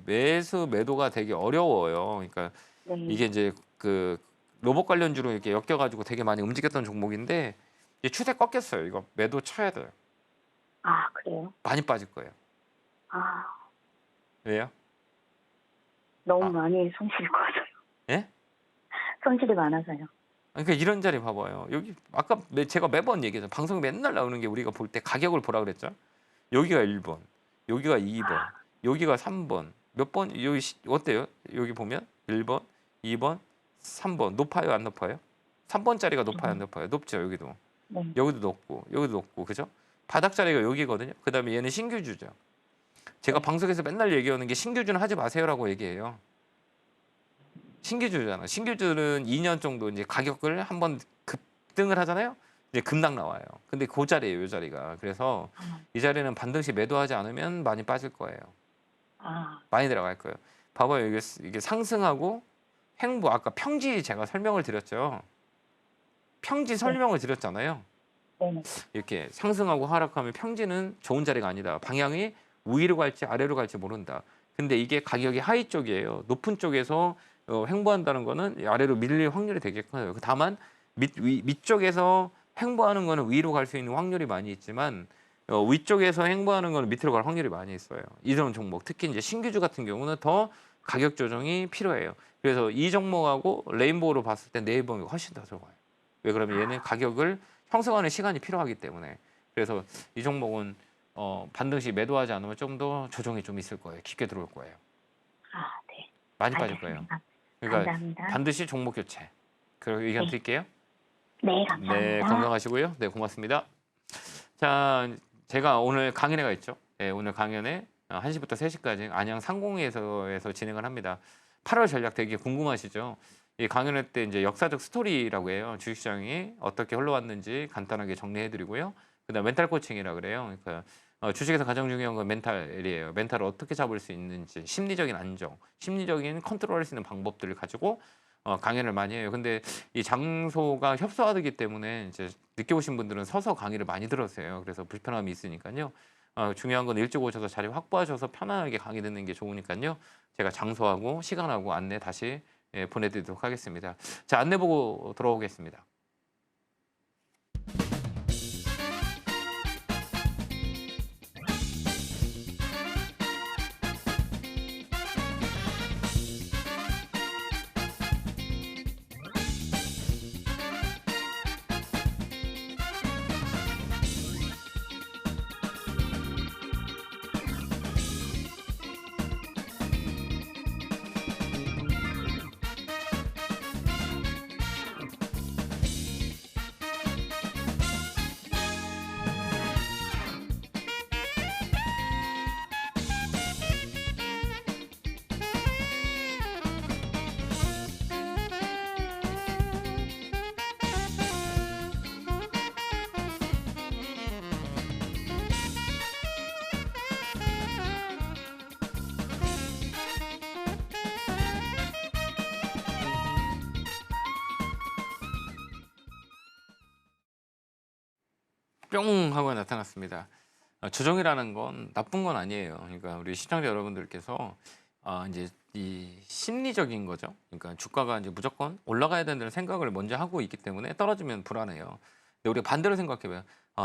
매도가 되게 어려워요. 그러니까 네. 이게 이제 그 로봇 관련주로 이렇게 엮여가지고 되게 많이 움직였던 종목인데 이제 추세 꺾였어요. 이거 매도 쳐야 돼요. 그래요? 많이 빠질 거예요. 왜요? 너무 많이 손실이 커서요. 예? 손실이 많아서요. 그러니까 이런 자리 봐봐요. 여기 아까 제가 매번 얘기해서 방송에 맨날 나오는 게 우리가 볼 때 가격을 보라 그랬죠. 여기가 1번, 여기가 2번, 여기가 3번. 몇 번? 여기 어때요? 여기 보면 1번, 2번, 3번. 높아요, 안 높아요? 3번짜리가 높아요, 안 높아요? 높죠, 여기도. 네. 여기도 높고, 그죠? 바닥 자리가 여기거든요. 그다음에 얘는 신규주죠. 제가 방송에서 맨날 얘기하는 게 신규주는 하지 마세요라고 얘기해요. 신규주잖아. 신규주는 2년 정도 이제 가격을 한번 급등을 하잖아요. 이제 급락 나와요. 근데 그 자리예요, 이 자리가. 그래서 이 자리는 반드시 매도하지 않으면 많이 빠질 거예요. 많이 들어갈 거예요. 봐봐요, 이게 상승하고 횡보 아까 평지 제가 설명을 드렸죠. 평지 설명을 드렸잖아요. 네. 이렇게 상승하고 하락하면 평지는 좋은 자리가 아니다. 방향이 위로 갈지 아래로 갈지 모른다. 근데 이게 가격이 하이 쪽이에요. 높은 쪽에서 횡보한다는 거는 아래로 밀릴 확률이 되게 커요. 다만 밑쪽에서 횡보하는 거는 위로 갈 수 있는 확률이 많이 있지만 위쪽에서 횡보하는 거는 밑으로 갈 확률이 많이 있어요. 이런 종목, 특히 이제 신규주 같은 경우는 더 가격 조정이 필요해요. 그래서 이 종목하고 레인보우로 봤을 때 네이버가 훨씬 더 좋아요. 왜 그러면 얘는 가격을 형성하는 시간이 필요하기 때문에. 그래서 이 종목은 반드시 매도하지 않으면 좀 더 조정이 좀 있을 거예요. 깊게 들어올 거예요. 네. 많이 빠질 거예요. 알겠습니다. 그러니까 감사합니다. 반드시 종목 교체. 그리고 의견 네. 드릴게요. 네, 감사합니다. 네, 건강하시고요. 네, 고맙습니다. 자, 제가 오늘 강연회가 있죠. 네, 오늘 강연회 1시부터 3시까지 안양 상공회에서 진행을 합니다. 8월 전략 되게 궁금하시죠? 이 강연회 때 이제 역사적 스토리라고 해요. 주식시장이 어떻게 흘러왔는지 간단하게 정리해드리고요. 그다음 멘탈 코칭이라 그래요. 그러니까 주식에서 가장 중요한 건 멘탈이에요. 멘탈을 어떻게 잡을 수 있는지, 심리적인 안정, 심리적인 컨트롤할 수 있는 방법들을 가지고 강연을 많이 해요. 근데 이 장소가 협소하기 때문에 이제 늦게 오신 분들은 서서 강의를 많이 들으세요. 그래서 불편함이 있으니까요. 중요한 건 일찍 오셔서 자리 확보하셔서 편안하게 강의 듣는 게 좋으니까요. 제가 장소하고 시간하고 안내 다시 보내드리도록 하겠습니다. 자, 안내 보고 돌아오겠습니다. 뿅 하고 나타났습니다. 조정이라는 건 나쁜 건 아니에요. 그러니까 우리 시청자 여러분들께서 이제 이 심리적인 거죠. 그러니까 주가가 이제 무조건 올라가야 된다는 생각을 먼저 하고 있기 때문에 떨어지면 불안해요. 근데 우리가 반대로 생각해봐요.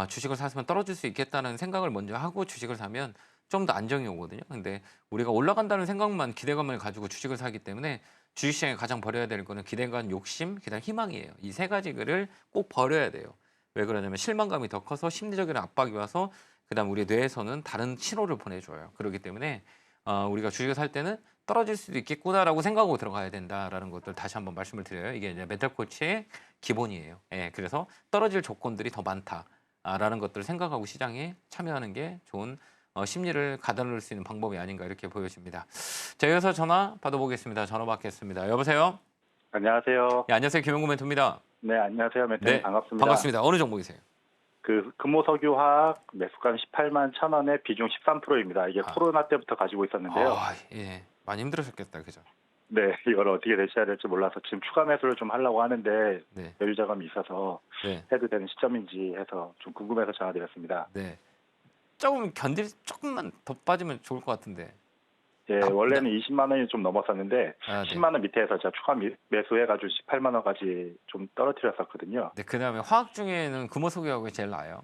주식을 샀으면 떨어질 수 있겠다는 생각을 먼저 하고 주식을 사면 좀 더 안정이 오거든요. 근데 우리가 올라간다는 생각만 기대감을 가지고 주식을 사기 때문에 주식시장에 가장 버려야 될 거는 기대감, 욕심, 그다음 희망이에요. 이 세 가지를 꼭 버려야 돼요. 왜 그러냐면 실망감이 더 커서 심리적인 압박이 와서 그다음 우리 뇌에서는 다른 신호를 보내줘요. 그렇기 때문에 우리가 주식을 살 때는 떨어질 수도 있겠구나라고 생각하고 들어가야 된다라는 것들 다시 한번 말씀을 드려요. 이게 이제 멘탈 코치의 기본이에요. 그래서 떨어질 조건들이 더 많다라는 것들을 생각하고 시장에 참여하는 게 좋은 심리를 가다놓을 수 있는 방법이 아닌가 이렇게 보여집니다. 자, 이어서 전화 받아보겠습니다. 전화 받겠습니다. 여보세요? 안녕하세요. 네, 안녕하세요. 김용구 멘토입니다. 네, 안녕하세요. 멘토님 네, 반갑습니다. 반갑습니다. 어느 종목이세요? 그 금호석유화학 매수가 18만 1,000원에 비중 13%입니다. 이게 코로나 때부터 가지고 있었는데요. 예, 많이 힘들으셨겠다, 그죠? 네, 이걸 어떻게 대처해야 될지 몰라서 지금 추가 매수를 좀 하려고 하는데 네, 여유 자금이 있어서 네, 해도 되는 시점인지 해서 좀 궁금해서 전화드렸습니다. 네. 조금만 더 빠지면 좋을 것 같은데. 예, 원래는 20만 원이 좀 넘었었는데 네. 10만 원 밑에서 제가 추가 매수해가지고 18만 원까지 좀 떨어뜨렸었거든요. 네, 그다음에 화학 중에는 금호석유하고 제일 나아요.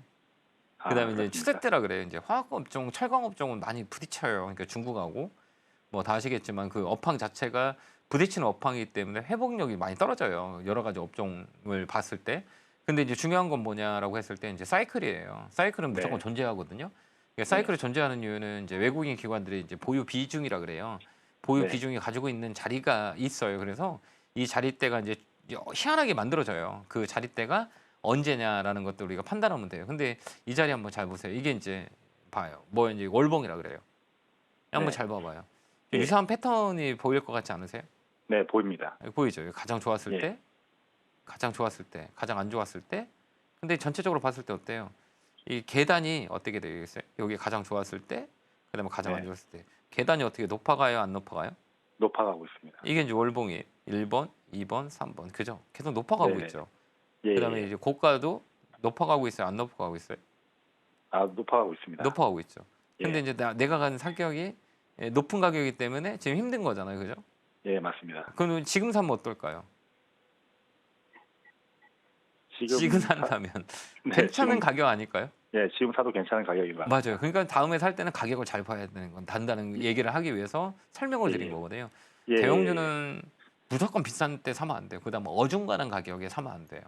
그다음에 이제 추세 때라 그래요. 이제 화학 업종, 철강 업종은 많이 부딪혀요. 그러니까 중국하고 뭐 다 아시겠지만 그 업황 자체가 부딪히는 업황이기 때문에 회복력이 많이 떨어져요. 여러 가지 업종을 봤을 때. 근데 이제 중요한 건 뭐냐라고 했을 때 이제 사이클이에요. 사이클은 무조건 네. 존재하거든요. 사이클이 존재하는 이유는 이제 외국인 기관들이 이제 보유 비중이라 그래요. 보유 네. 비중이 가지고 있는 자리가 있어요. 그래서 이 자리대가 이제 희한하게 만들어져요. 그 자리대가 언제냐라는 것도 우리가 판단하면 돼요. 근데 이 자리 한번 잘 보세요. 이게 이제 봐요. 뭐 이제 월봉이라 그래요. 한번 네. 잘 봐봐요. 예. 유사한 패턴이 보일 것 같지 않으세요? 네, 보입니다. 보이죠? 가장 좋았을 예. 때, 가장 좋았을 때, 가장 안 좋았을 때. 근데 전체적으로 봤을 때 어때요? 이 계단이 어떻게 되겠어요? 여기 가장 좋았을 때, 그다음에 가장 안 네. 좋았을 때. 계단이 어떻게 높아가요? 안 높아가요? 높아가고 있습니다. 이게 이제 월봉이 1번, 2번, 3번. 그죠? 계속 높아가고 네네. 있죠. 예, 그다음에 예. 이제 고가도 높아가고 있어요? 안 높아가고 있어요? 높아가고 있습니다. 높아가고 있죠. 근데 예. 이제 내가 가는 사격이 높은 가격이기 때문에 지금 힘든 거잖아요. 그죠? 예, 맞습니다. 그럼 지금 사면 어떨까요? 지금 산다면 네, 괜찮은 지금, 가격 아닐까요? 예, 지금 사도 괜찮은 가격인 것 같습니다. 맞아요. 그러니까 다음에 살 때는 가격을 잘 봐야 되는 건 단다는 얘기를 하기 위해서 설명을 드린 예. 거거든요. 예, 대형주는 무조건 비싼 때 사면 안 돼요. 그다음 어중간한 가격에 사면 안 돼요.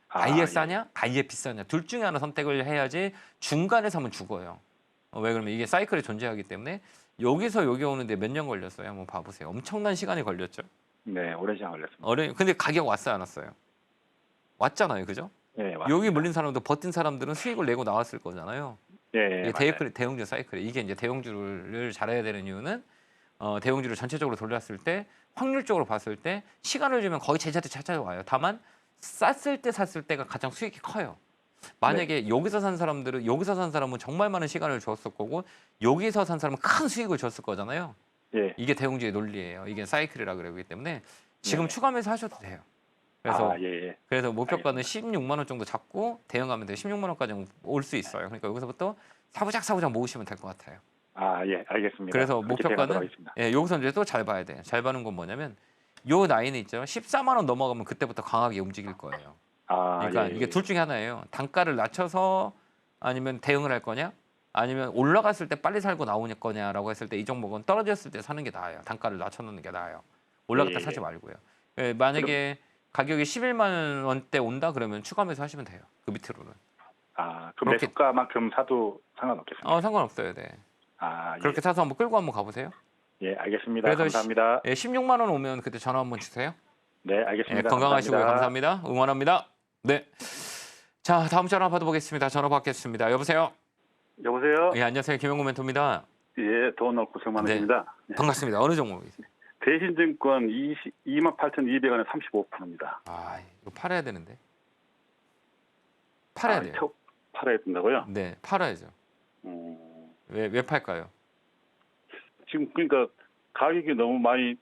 아, 아예 예. 싸냐, 아예 비싸냐 둘 중에 하나 선택을 해야지 중간에 사면 죽어요. 왜 그러면 이게 사이클이 존재하기 때문에 여기서 여기 오는데 몇 년 걸렸어요? 한번 봐보세요. 엄청난 시간이 걸렸죠. 네, 오랜 시간 걸렸습니다. 근데 가격 왔어요, 안 왔어요? 왔잖아요, 그죠? 예, 맞습니다. 여기 물린 사람도 버틴 사람들은 수익을 내고 나왔을 거잖아요. 예, 이게 맞아요. 대형주 사이클이 이게 이제 대형주를 잘해야 되는 이유는 대형주를 전체적으로 돌렸을 때 확률적으로 봤을 때 시간을 주면 거의 제자리 찾아와요. 다만 쌌을 때 샀을 때가 가장 수익이 커요. 만약에 여기서 산 사람은 정말 많은 시간을 줬을 거고 여기서 산 사람은 큰 수익을 줬을 거잖아요. 예, 이게 대형주의 논리예요. 이게 사이클이라 그러기 때문에 지금 네. 추가 매수하셔도 돼요. 그래서 아, 예, 예. 그래서 목표가는 알겠습니다. 16만 원 정도 잡고 대응하면 돼요. 16만 원까지 올 수 있어요. 그러니까 여기서부터 사부작 모으시면 될 것 같아요. 아, 예, 알겠습니다. 그래서 그렇게 대응하도록 목표가는 하겠습니다. 여기서 이제 또 잘 봐야 돼요. 잘 봐는 건 뭐냐면 요 라인이 있죠. 14만 원 넘어가면 그때부터 강하게 움직일 거예요. 아, 그러니까 예, 이게 예. 둘 중에 하나예요. 단가를 낮춰서 아니면 대응을 할 거냐, 아니면 올라갔을 때 빨리 살고 나오냐 거냐라고 했을 때 이 종목은 떨어졌을 때 사는 게 나아요. 단가를 낮춰놓는 게 나아요. 올라갈 때 예, 예. 사지 말고요. 만약에 가격이 11만 원대 온다 그러면 추가 매수하시면 돼요. 그 밑으로는. 아, 그 그렇게- 매수가만큼 사도 상관없겠습니다. 상관없어요. 네. 아, 예. 그렇게 사서 한번 끌고 한번 가보세요. 예, 알겠습니다. 그래서 감사합니다. 16만 원 오면 그때 전화 한번 주세요. 네, 알겠습니다. 건강하시고요. 감사합니다. 응원합니다. 네. 자, 다음 전화 받아보겠습니다. 전화 받겠습니다. 여보세요. 여보세요? 안녕하세요. 김영구 멘토입니다. 예, 돈을 고생 많으십니다. 반갑습니다. 어느 종목이세요? 대신증권 28,200원에 35%입니다. 아, 이거 팔아야 되는데. 팔아야 돼요. 팔아야 된다고요? 네, 팔아야죠. 왜 팔까요? 지금 그러니까 가격이 너무 많이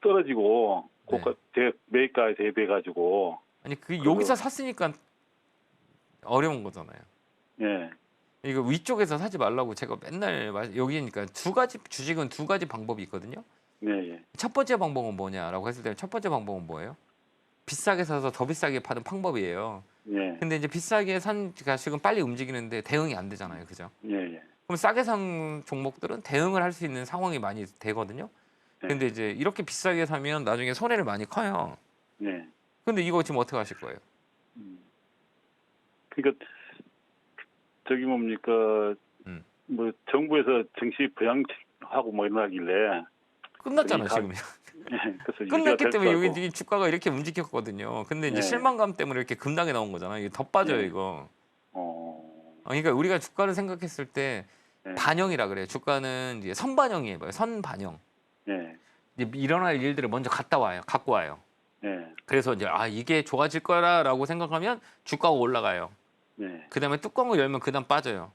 떨어지고 네. 고가 매가에 대비해 가지고 아니 여기서 샀으니까 어려운 거잖아요. 예. 이거 위쪽에서 사지 말라고 제가 맨날 여기니까 주식은 두 가지 방법이 있거든요. 네, 예. 첫 번째 방법은 뭐냐라고 했을 때 첫 번째 방법은 뭐예요? 비싸게 사서 더 비싸게 파는 방법이에요. 예. 근데 이제 비싸게 산 가식은 빨리 움직이는데 대응이 안 되잖아요. 그죠? 예, 예. 그럼 싸게 산 종목들은 대응을 할 수 있는 상황이 많이 되거든요. 네. 근데 이제 이렇게 비싸게 사면 나중에 손해를 많이 커요. 네. 근데 이거 지금 어떻게 하실 거예요? 그러니까 저기 뭡니까 음. 뭐 정부에서 정시 부양하고 뭐 이러길래 끝났잖아요, 그러니까 지금. 예, 그래서 끝났기 유지가 될 때문에 줄 알고. 여기 주가가 이렇게 움직였거든요. 근데 이제 네. 실망감 때문에 이렇게 급락이 나온 거잖아요. 이게 더 빠져요, 네. 이거. 그러니까 그러니까 우리가 주가를 생각했을 때 네. 반영이라 그래요. 주가는 이제 선반영이에요. 선반영. 예. 이제 일어날 일들을 먼저 갖고 와요. 예. 그래서 이제 이게 좋아질 거라라고 생각하면 주가가 올라가요. 예. 그다음에 뚜껑을 열면 그다음 빠져요.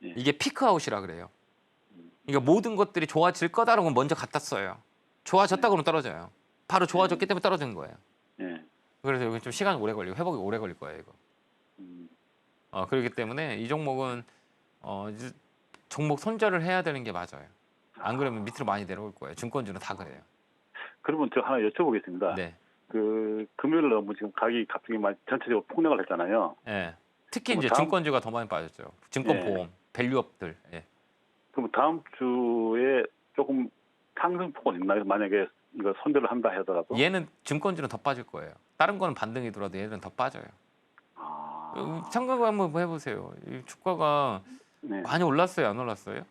예. 이게 피크아웃이라 그래요. 그러니까 모든 것들이 좋아질 거다라고 하면 먼저 갖다 써요. 좋아졌다 그러면 떨어져요. 바로 좋아졌기 때문에 떨어지는 거예요. 예. 그래서 여기 좀 시간이 오래 걸리고 회복이 오래 걸릴 거예요, 이거. 그렇기 때문에 이 종목은 이제 종목 손절을 해야 되는 게 맞아요. 안 그러면 밑으로 많이 내려올 거예요. 증권주는 다 그래요. 그러면 저 하나 여쭤보겠습니다. 네. 그 금요일 너무 지금 가격이 갑자기 많이 전체적으로 폭락을 했잖아요. 예. 특히 그럼 이제 다음- 증권주가 더 많이 빠졌죠. 증권 예. 보험, 밸류업들. 예. 그럼 다음 주에 조금 상승폭은 있나요? 만약에 이거 손절을 한다 하더라도. 얘는 증권주는 더 빠질 거예요. 다른 거는 반등이 들어도 얘는 더 빠져요. 생각 한번 해보세요. 이 주가가 네. 많이 올랐어요, 안 올랐어요?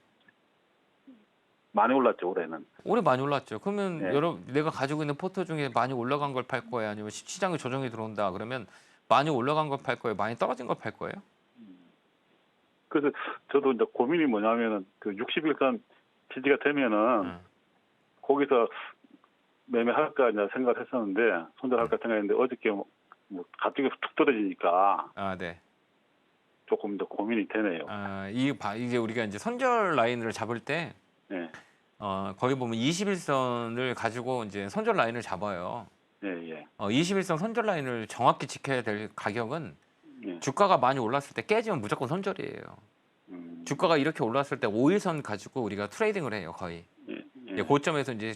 많이 올랐죠 올해는. 올해 많이 올랐죠. 그러면 네. 내가 가지고 있는 포트 중에 많이 올라간 걸 팔 거예요, 아니면 시장에 조정이 들어온다 그러면 많이 올라간 걸 팔 거예요, 많이 떨어진 걸 팔 거예요? 그래서 저도 이제 고민이 뭐냐면은 그 60일간 지지가 되면은 거기서 매매할까 이제 생각을 했었는데 손절할까 생각했는데 어저께 뭐 갑자기 툭 떨어지니까 네. 조금 더 고민이 되네요. 이제 우리가 이제 선절 라인을 잡을 때 네. 거기 보면 21선을 가지고 이제 선절 라인을 잡아요. 예, 예. 21선 선절 라인을 정확히 지켜야 될 가격은 예. 주가가 많이 올랐을 때 깨지면 무조건 선절이에요. 주가가 이렇게 올랐을 때 5일선 가지고 우리가 트레이딩을 해요, 거의. 예. 이제 고점에서 이제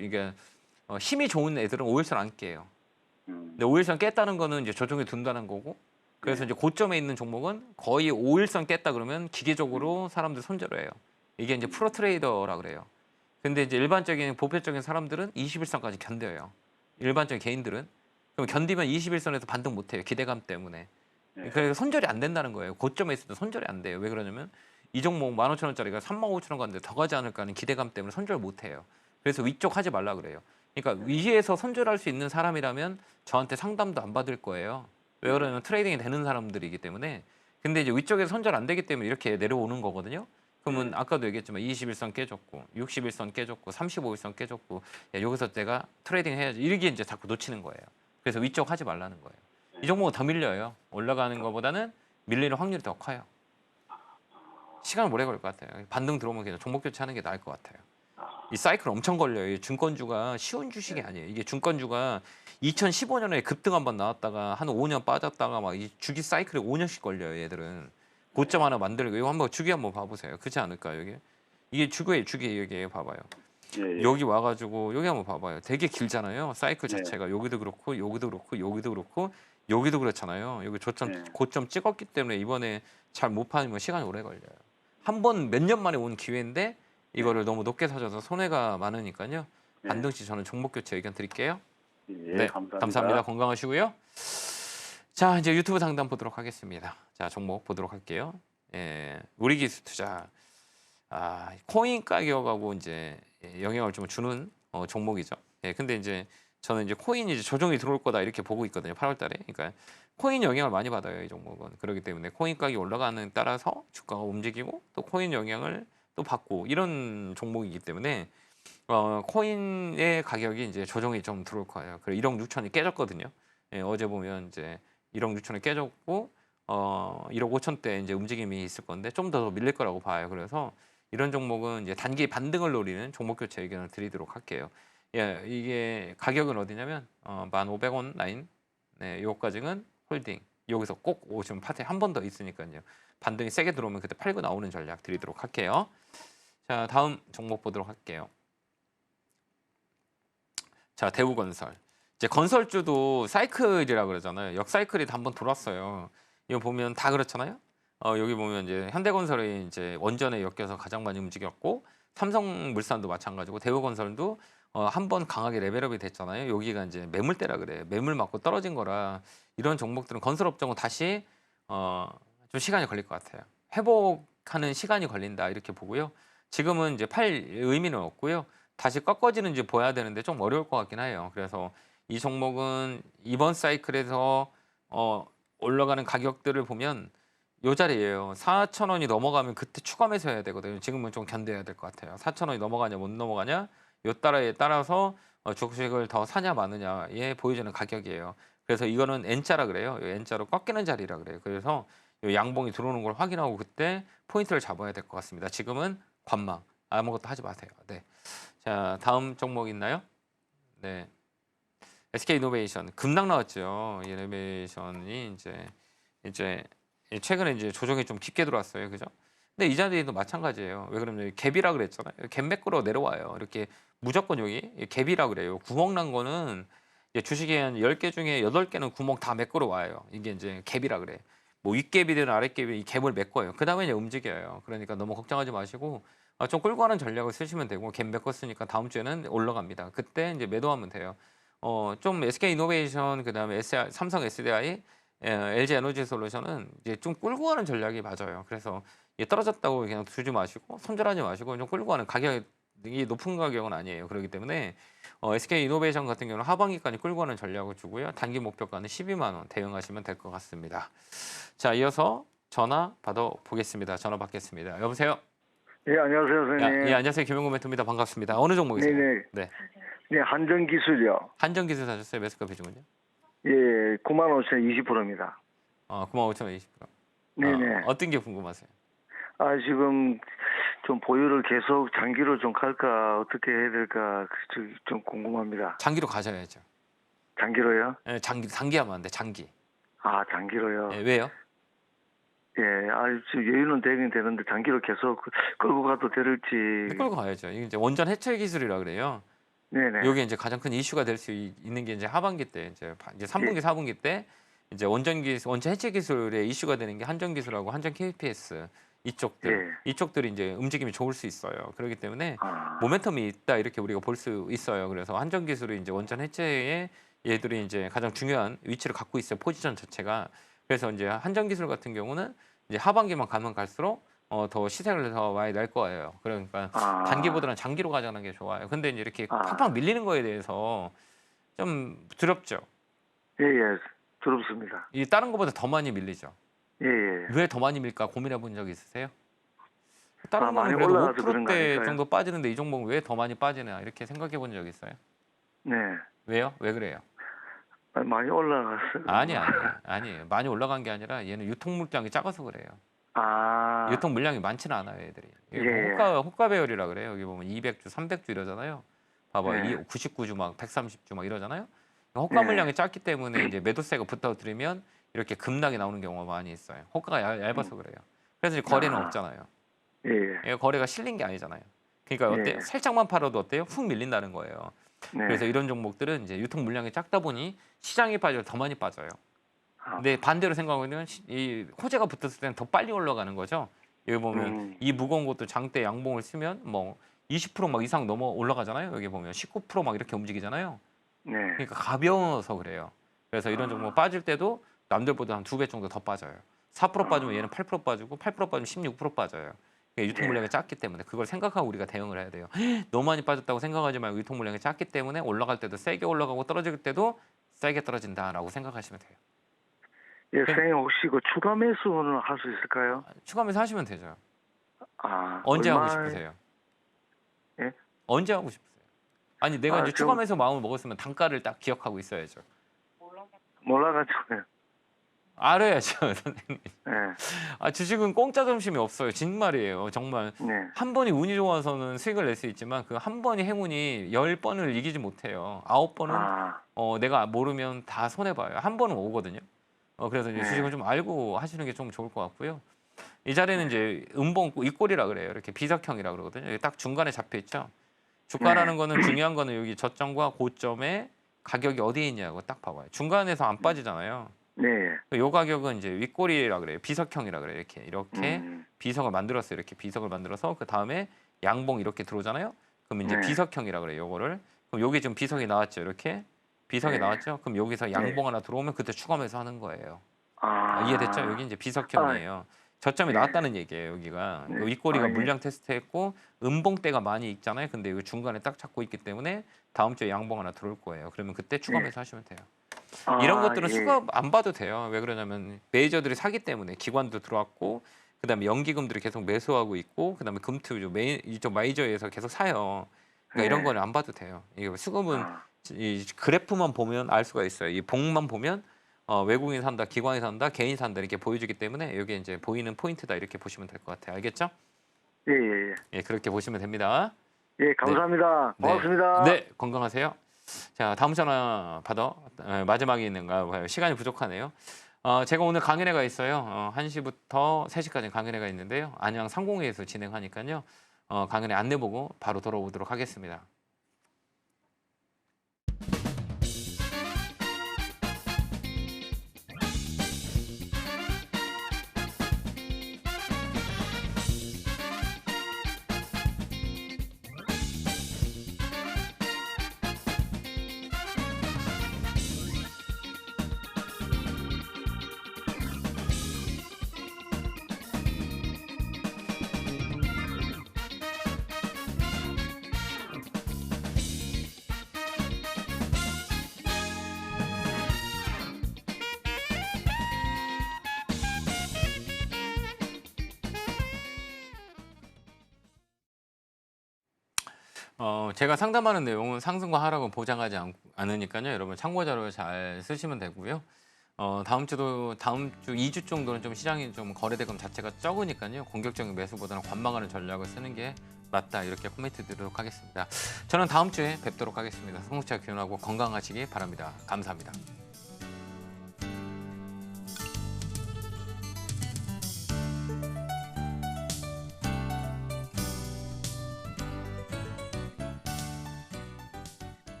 이게 힘이 좋은 애들은 5일선 안 깨요. 근데 5일선 깼다는 거는 이제 조정이 든다는 거고. 그래서 이제 고점에 있는 종목은 거의 5일선 깼다 그러면 기계적으로 사람들 손절을 해요. 이게 이제 프로 트레이더라 그래요. 근데 이제 일반적인 보편적인 사람들은 21선까지 견뎌요. 일반적인 개인들은. 그럼 견디면 21선에서 반등 못 해요. 기대감 때문에. 그래서 손절이 안 된다는 거예요. 고점에 있을 때 손절이 안 돼요. 왜 그러냐면 이 종목 15,000원짜리가 35,000원 갔는데 더 가지 않을까 하는 기대감 때문에 손절 못 해요. 그래서 위쪽 하지 말라 그래요. 그러니까 위에서 손절할 수 있는 사람이라면 저한테 상담도 안 받을 거예요. 왜 그러냐면 트레이딩이 되는 사람들이기 때문에. 근데 이제 위쪽에서 손절 안 되기 때문에 이렇게 내려오는 거거든요. 그러면 아까도 얘기했지만 21선 깨졌고 61선 깨졌고 35일선 깨졌고 여기서 내가 트레이딩 해야지 이렇게 이제 자꾸 놓치는 거예요. 그래서 위쪽 하지 말라는 거예요. 이 종목은 더 밀려요. 올라가는 것보다는 밀리는 확률이 더 커요. 시간은 오래 걸릴 것 같아요. 반등 들어오면 그냥 종목 교체하는 게 나을 것 같아요. 이 사이클 엄청 걸려요. 이 증권주가 쉬운 주식이 아니에요. 이게 증권주가 2015년에 급등 한번 나왔다가 한 5년 빠졌다가 막 이 주기 사이클이 5년씩 걸려요. 얘들은 고점 하나 만들고 이거 한번 주기 한번 봐보세요. 그렇지 않을까요? 이게 주기예요. 주기 여기 봐봐요. 예, 예. 여기 와가지고 여기 한번 봐봐요. 되게 길잖아요. 사이클 네. 자체가 여기도 그렇고 여기도 그렇고 여기도 그렇고 여기도 그렇잖아요. 여기 네. 고점 찍었기 때문에 이번에 잘 못 파면 시간이 오래 걸려요. 한 번 몇 년 만에 온 기회인데 이거를 너무 높게 사줘서 손해가 많으니까요. 네. 반등시 저는 종목 교체 의견 드릴게요. 예, 감사합니다. 감사합니다. 건강하시고요. 자, 이제 유튜브 상담 보도록 하겠습니다. 자, 종목 보도록 할게요. 예, 우리 기술 투자. 코인 가격하고 이제 영향을 좀 주는 종목이죠. 예, 근데 이제 저는 이제 코인이 이제 조정이 들어올 거다 이렇게 보고 있거든요. 8월 달에. 그러니까 코인 영향을 많이 받아요, 이 종목은. 그렇기 때문에 코인 가격이 올라가는 따라서 주가가 움직이고 또 코인 영향을 또 받고 이런 종목이기 때문에 코인의 가격이 이제 조정이 좀 들어올 거예요. 그래 1억 6천이 깨졌거든요. 예, 어제 보면 이제 1억 6천이 깨졌고 1억 5천대 이제 움직임이 있을 건데 좀 더 밀릴 거라고 봐요. 그래서 이런 종목은 이제 단기 반등을 노리는 종목 교체 의견을 드리도록 할게요. 예, 이게 가격은 어디냐면 1,500원 라인, 네, 요까지는 홀딩. 여기서 꼭 오시면 파트 한 번 더 있으니까요. 반등이 세게 들어오면 그때 팔고 나오는 전략 드리도록 할게요. 자, 다음 종목 보도록 할게요. 자, 대우건설. 이제 건설주도 사이클이라 그러잖아요. 역사이클이 한번 돌았어요. 이거 보면 다 그렇잖아요. 여기 보면 이제 현대건설이 이제 원전에 엮여서 가장 많이 움직였고 삼성물산도 마찬가지고 대우건설도 한 번 강하게 레벨업이 됐잖아요. 여기가 이제 매물대라 그래요. 매물 맞고 떨어진 거라 이런 종목들은 건설업종은 다시 좀 시간이 걸릴 것 같아요. 회복하는 시간이 걸린다 이렇게 보고요. 지금은 이제 팔 의미는 없고요. 다시 꺾어지는지 보여야 되는데 좀 어려울 것 같긴 해요. 그래서 이 종목은 이번 사이클에서 올라가는 가격들을 보면 요 자리예요. 4,000원이 넘어가면 그때 추가 매수해야 되거든요. 지금은 좀 견뎌야 될 것 같아요. 4,000원이 넘어가냐 못 넘어가냐 요 따라서 주식을 더 사냐 마느냐에 보여주는 가격이에요. 그래서 이거는 N자라 그래요. N자로 꺾이는 자리라 그래요. 그래서 요 양봉이 들어오는 걸 확인하고 그때 포인트를 잡아야 될 것 같습니다. 지금은 관망 아무것도 하지 마세요. 네. 자, 다음 종목 있나요? 네. SK 이노베이션 급락 나왔죠. 이노베이션이 이제 최근에 이제 조정이 좀 깊게 들어왔어요. 그죠? 근데 이 자리도 마찬가지예요. 왜 그러면 갭이라 그랬잖아요. 갭 매끄러 내려와요. 이렇게 무조건 여기 갭이라 그래요. 구멍 난 거는 이제 주식에 한 10개 중에 8개는 구멍 다 매끄러 와요. 이게 이제 갭이라 그래. 뭐 윗갭이든 아랫갭이 이 갭을 메꿔요. 그다음에 이제 움직여요. 그러니까 너무 걱정하지 마시고 좀 끌고 가는 전략을 쓰시면 되고 갭 메꿨으니까 다음 주에는 올라갑니다. 그때 이제 매도하면 돼요. 좀 SK 이노베이션 그다음에 삼성 SDI, LG 에너지 솔루션은 이제 좀 끌고 가는 전략이 맞아요. 그래서 떨어졌다고 그냥 두지 마시고 손절하지 마시고 좀 끌고 가는 가격이 높은 가격은 아니에요. 그렇기 때문에 SK 이노베이션 같은 경우는 하반기까지 끌고 가는 전략을 주고요. 단기 목표가는 12만 원 대응하시면 될 것 같습니다. 자, 이어서 전화 받아보겠습니다. 전화 받겠습니다. 여보세요? 예, 안녕하세요, 선생님. 예, 안녕하세요. 김영구 멘토입니다. 반갑습니다. 어느 종목이세요? 네네. 네. 네, 한전기술이요. 한전기술 사셨어요? 매수가 비중은요? 예, 95,000원 20%입니다. 95,000원 20%. 네네. 어떤 게 궁금하세요? 지금 좀 보유를 계속 장기로 좀 갈까, 어떻게 해야 될까, 좀 궁금합니다. 장기로 가셔야죠. 장기로요? 예, 장기 하면 안 돼, 장기. 장기로요? 예, 왜요? 예, 지금 여유는 되긴 되는데 장기로 계속 끌고 가도 될지. 끌고 가야죠. 이게 이제 원전 해체 기술이라 그래요. 네네. 이게 이제 가장 큰 이슈가 될 수 있는 게 이제 하반기 때, 이제 3분기, 예. 4분기 때 이제 원전 해체 기술의 이슈가 되는 게 한전 기술하고 한전 KPS 이쪽들이 이제 움직임이 좋을 수 있어요. 그렇기 때문에 모멘텀이 있다 이렇게 우리가 볼 수 있어요. 그래서 한전 기술이 이제 원전 해체에 얘들이 이제 가장 중요한 위치를 갖고 있어요. 포지션 자체가. 그래서 이제 한전 기술 같은 경우는 이제 하반기만 가면 갈수록 더 시세를 더 많이 낼 거예요. 그러니까 단기보다는 장기로 가자는 게 좋아요. 근데 이제 이렇게 팍팍 밀리는 거에 대해서 좀 두렵죠. 예, 두렵습니다. 이 다른 것보다 더 많이 밀리죠. 예. 왜 더 많이 밀까 고민해 본 적 있으세요? 다른 거는 많이 그래도 올라가서 그런 거 5% 아닐까요? 정도 빠지는데 이 종목은 왜 더 많이 빠지나 이렇게 생각해 본 적 있어요? 네. 왜요? 왜 그래요? 많이 올라갔어요. 아니에요. 많이 올라간 게 아니라 얘는 유통 물량이 작아서 그래요. 유통 물량이 많지는 않아요, 얘들이. 이게 예. 뭐 호가 배열이라 그래요. 여기 보면 200주, 300주 이러잖아요. 봐봐요. 예. 99주 막 130주 막 이러잖아요. 호가 물량이 작기 때문에 이제 매도세가 붙어들이면 이렇게 급락이 나오는 경우가 많이 있어요. 호가가 얇아서 그래요. 그래서 이제 거래는 없잖아요. 예. 거래가 실린 게 아니잖아요. 그러니까 어때요? 예. 살짝만 팔아도 어때요? 훅 밀린다는 거예요. 네. 그래서 이런 종목들은 이제 유통 물량이 작다 보니 시장이 빠져 더 많이 빠져요. 아. 근데 반대로 생각하면 이 호재가 붙었을 때는 더 빨리 올라가는 거죠. 여기 보면 이 무거운 것도 장대 양봉을 쓰면 뭐 20% 막 이상 넘어 올라가잖아요. 여기 보면 19% 막 이렇게 움직이잖아요. 네. 그러니까 가벼워서 그래요. 그래서 이런 종목 빠질 때도 남들보다 한 2배 정도 더 빠져요. 4% 빠지면 얘는 8% 빠지고 8% 빠지면 16% 빠져요. 그러니까 유통 물량이 작기 때문에 그걸 생각하고 우리가 대응을 해야 돼요. 너무 많이 빠졌다고 생각하지 말고 유통 물량이 작기 때문에 올라갈 때도 세게 올라가고 떨어질 때도 세게 떨어진다라고 생각하시면 돼요. 예, 선생님 혹시 그 추가 매수는 할 수 있을까요? 추가 매수 하시면 되죠. 아, 언제 하고 얼마- 싶으세요? 예? 언제 하고 싶으세요? 아니 내가 이제 좀- 추가 매수 마음을 먹었으면 단가를 딱 기억하고 있어야죠. 몰라가지고요. 알아야죠, 선생님. 예. 주식은 공짜 점심이 없어요. 정말이에요. 정말 네. 한 번이 운이 좋아서는 수익을 낼 수 있지만 그 한 번이 행운이 10번을 이기지 못해요. 9번은 아, 내가 모르면 다 손해 봐요. 한 번은 오거든요. 그래서 이제 네. 주식을 좀 알고 하시는 게 좀 좋을 것 같고요. 이 자리는 이제 음봉 윗골이라 그래요. 이렇게 비석형이라 그러거든요. 여기 딱 중간에 잡혀 있죠. 주가라는 거는 중요한 거는 여기 저점과 고점에 가격이 어디에 있냐고 딱 봐봐요. 중간에서 안 빠지잖아요. 네. 요 가격은 이제 윗골이라 그래요. 비석형이라 그래요. 이렇게 비석을 만들었어요. 이렇게 비석을 만들어서 그 다음에 양봉 이렇게 들어오잖아요. 그럼 이제 네. 비석형이라 그래요. 요거를 그럼 여기 지금 비석이 나왔죠. 이렇게 비석이 네. 나왔죠. 그럼 여기서 양봉 하나 들어오면 그때 추가 매수하는 거예요. 아, 이해됐죠? 여기 이제 비석형이에요. 저점이 네. 나왔다는 얘기예요. 여기가 네. 요 윗꼬리가 아, 예. 물량 테스트했고 음봉대가 많이 있잖아요. 근데 여기 중간에 딱 잡고 있기 때문에 다음 주에 양봉 하나 들어올 거예요. 그러면 그때 추가 네. 매수하시면 돼요. 아, 이런 것들은 예. 수급 안 봐도 돼요. 왜 그러냐면 메이저들이 사기 때문에 기관도 들어왔고 그다음에 연기금들이 계속 매수하고 있고 그다음에 금투 이쪽 메이저에서 계속 사요. 그러니까 이런 네. 거는 안 봐도 돼요. 이게 수급은 아, 이 그래프만 보면 알 수가 있어요. 이 봉만 보면 외국인 산다, 기관이 산다, 개인 산다 이렇게 보여주기 때문에 이게 이제 보이는 포인트다 이렇게 보시면 될 것 같아요. 알겠죠? 예, 예, 예. 예, 그렇게 보시면 됩니다. 예, 감사합니다. 네. 고맙습니다. 네, 건강하세요. 자, 다음 전화 받아. 마지막에 있는가 봐요. 시간이 부족하네요. 제가 오늘 강연회가 있어요. 1시부터 3시까지 강연회가 있는데요. 안양 상공회에서 진행하니까요. 강연회 안내 보고 바로 돌아오도록 하겠습니다. 제가 상담하는 내용은 상승과 하락은 보장하지 않으니까요. 여러분 참고 자료 잘 쓰시면 되고요. 다음 주 2주 정도는 좀 시장이 좀 거래대금 자체가 적으니까요. 공격적인 매수보다는 관망하는 전략을 쓰는 게 맞다. 이렇게 코멘트 드리도록 하겠습니다. 저는 다음 주에 뵙도록 하겠습니다. 성숙차 기원하고 건강하시기 바랍니다. 감사합니다.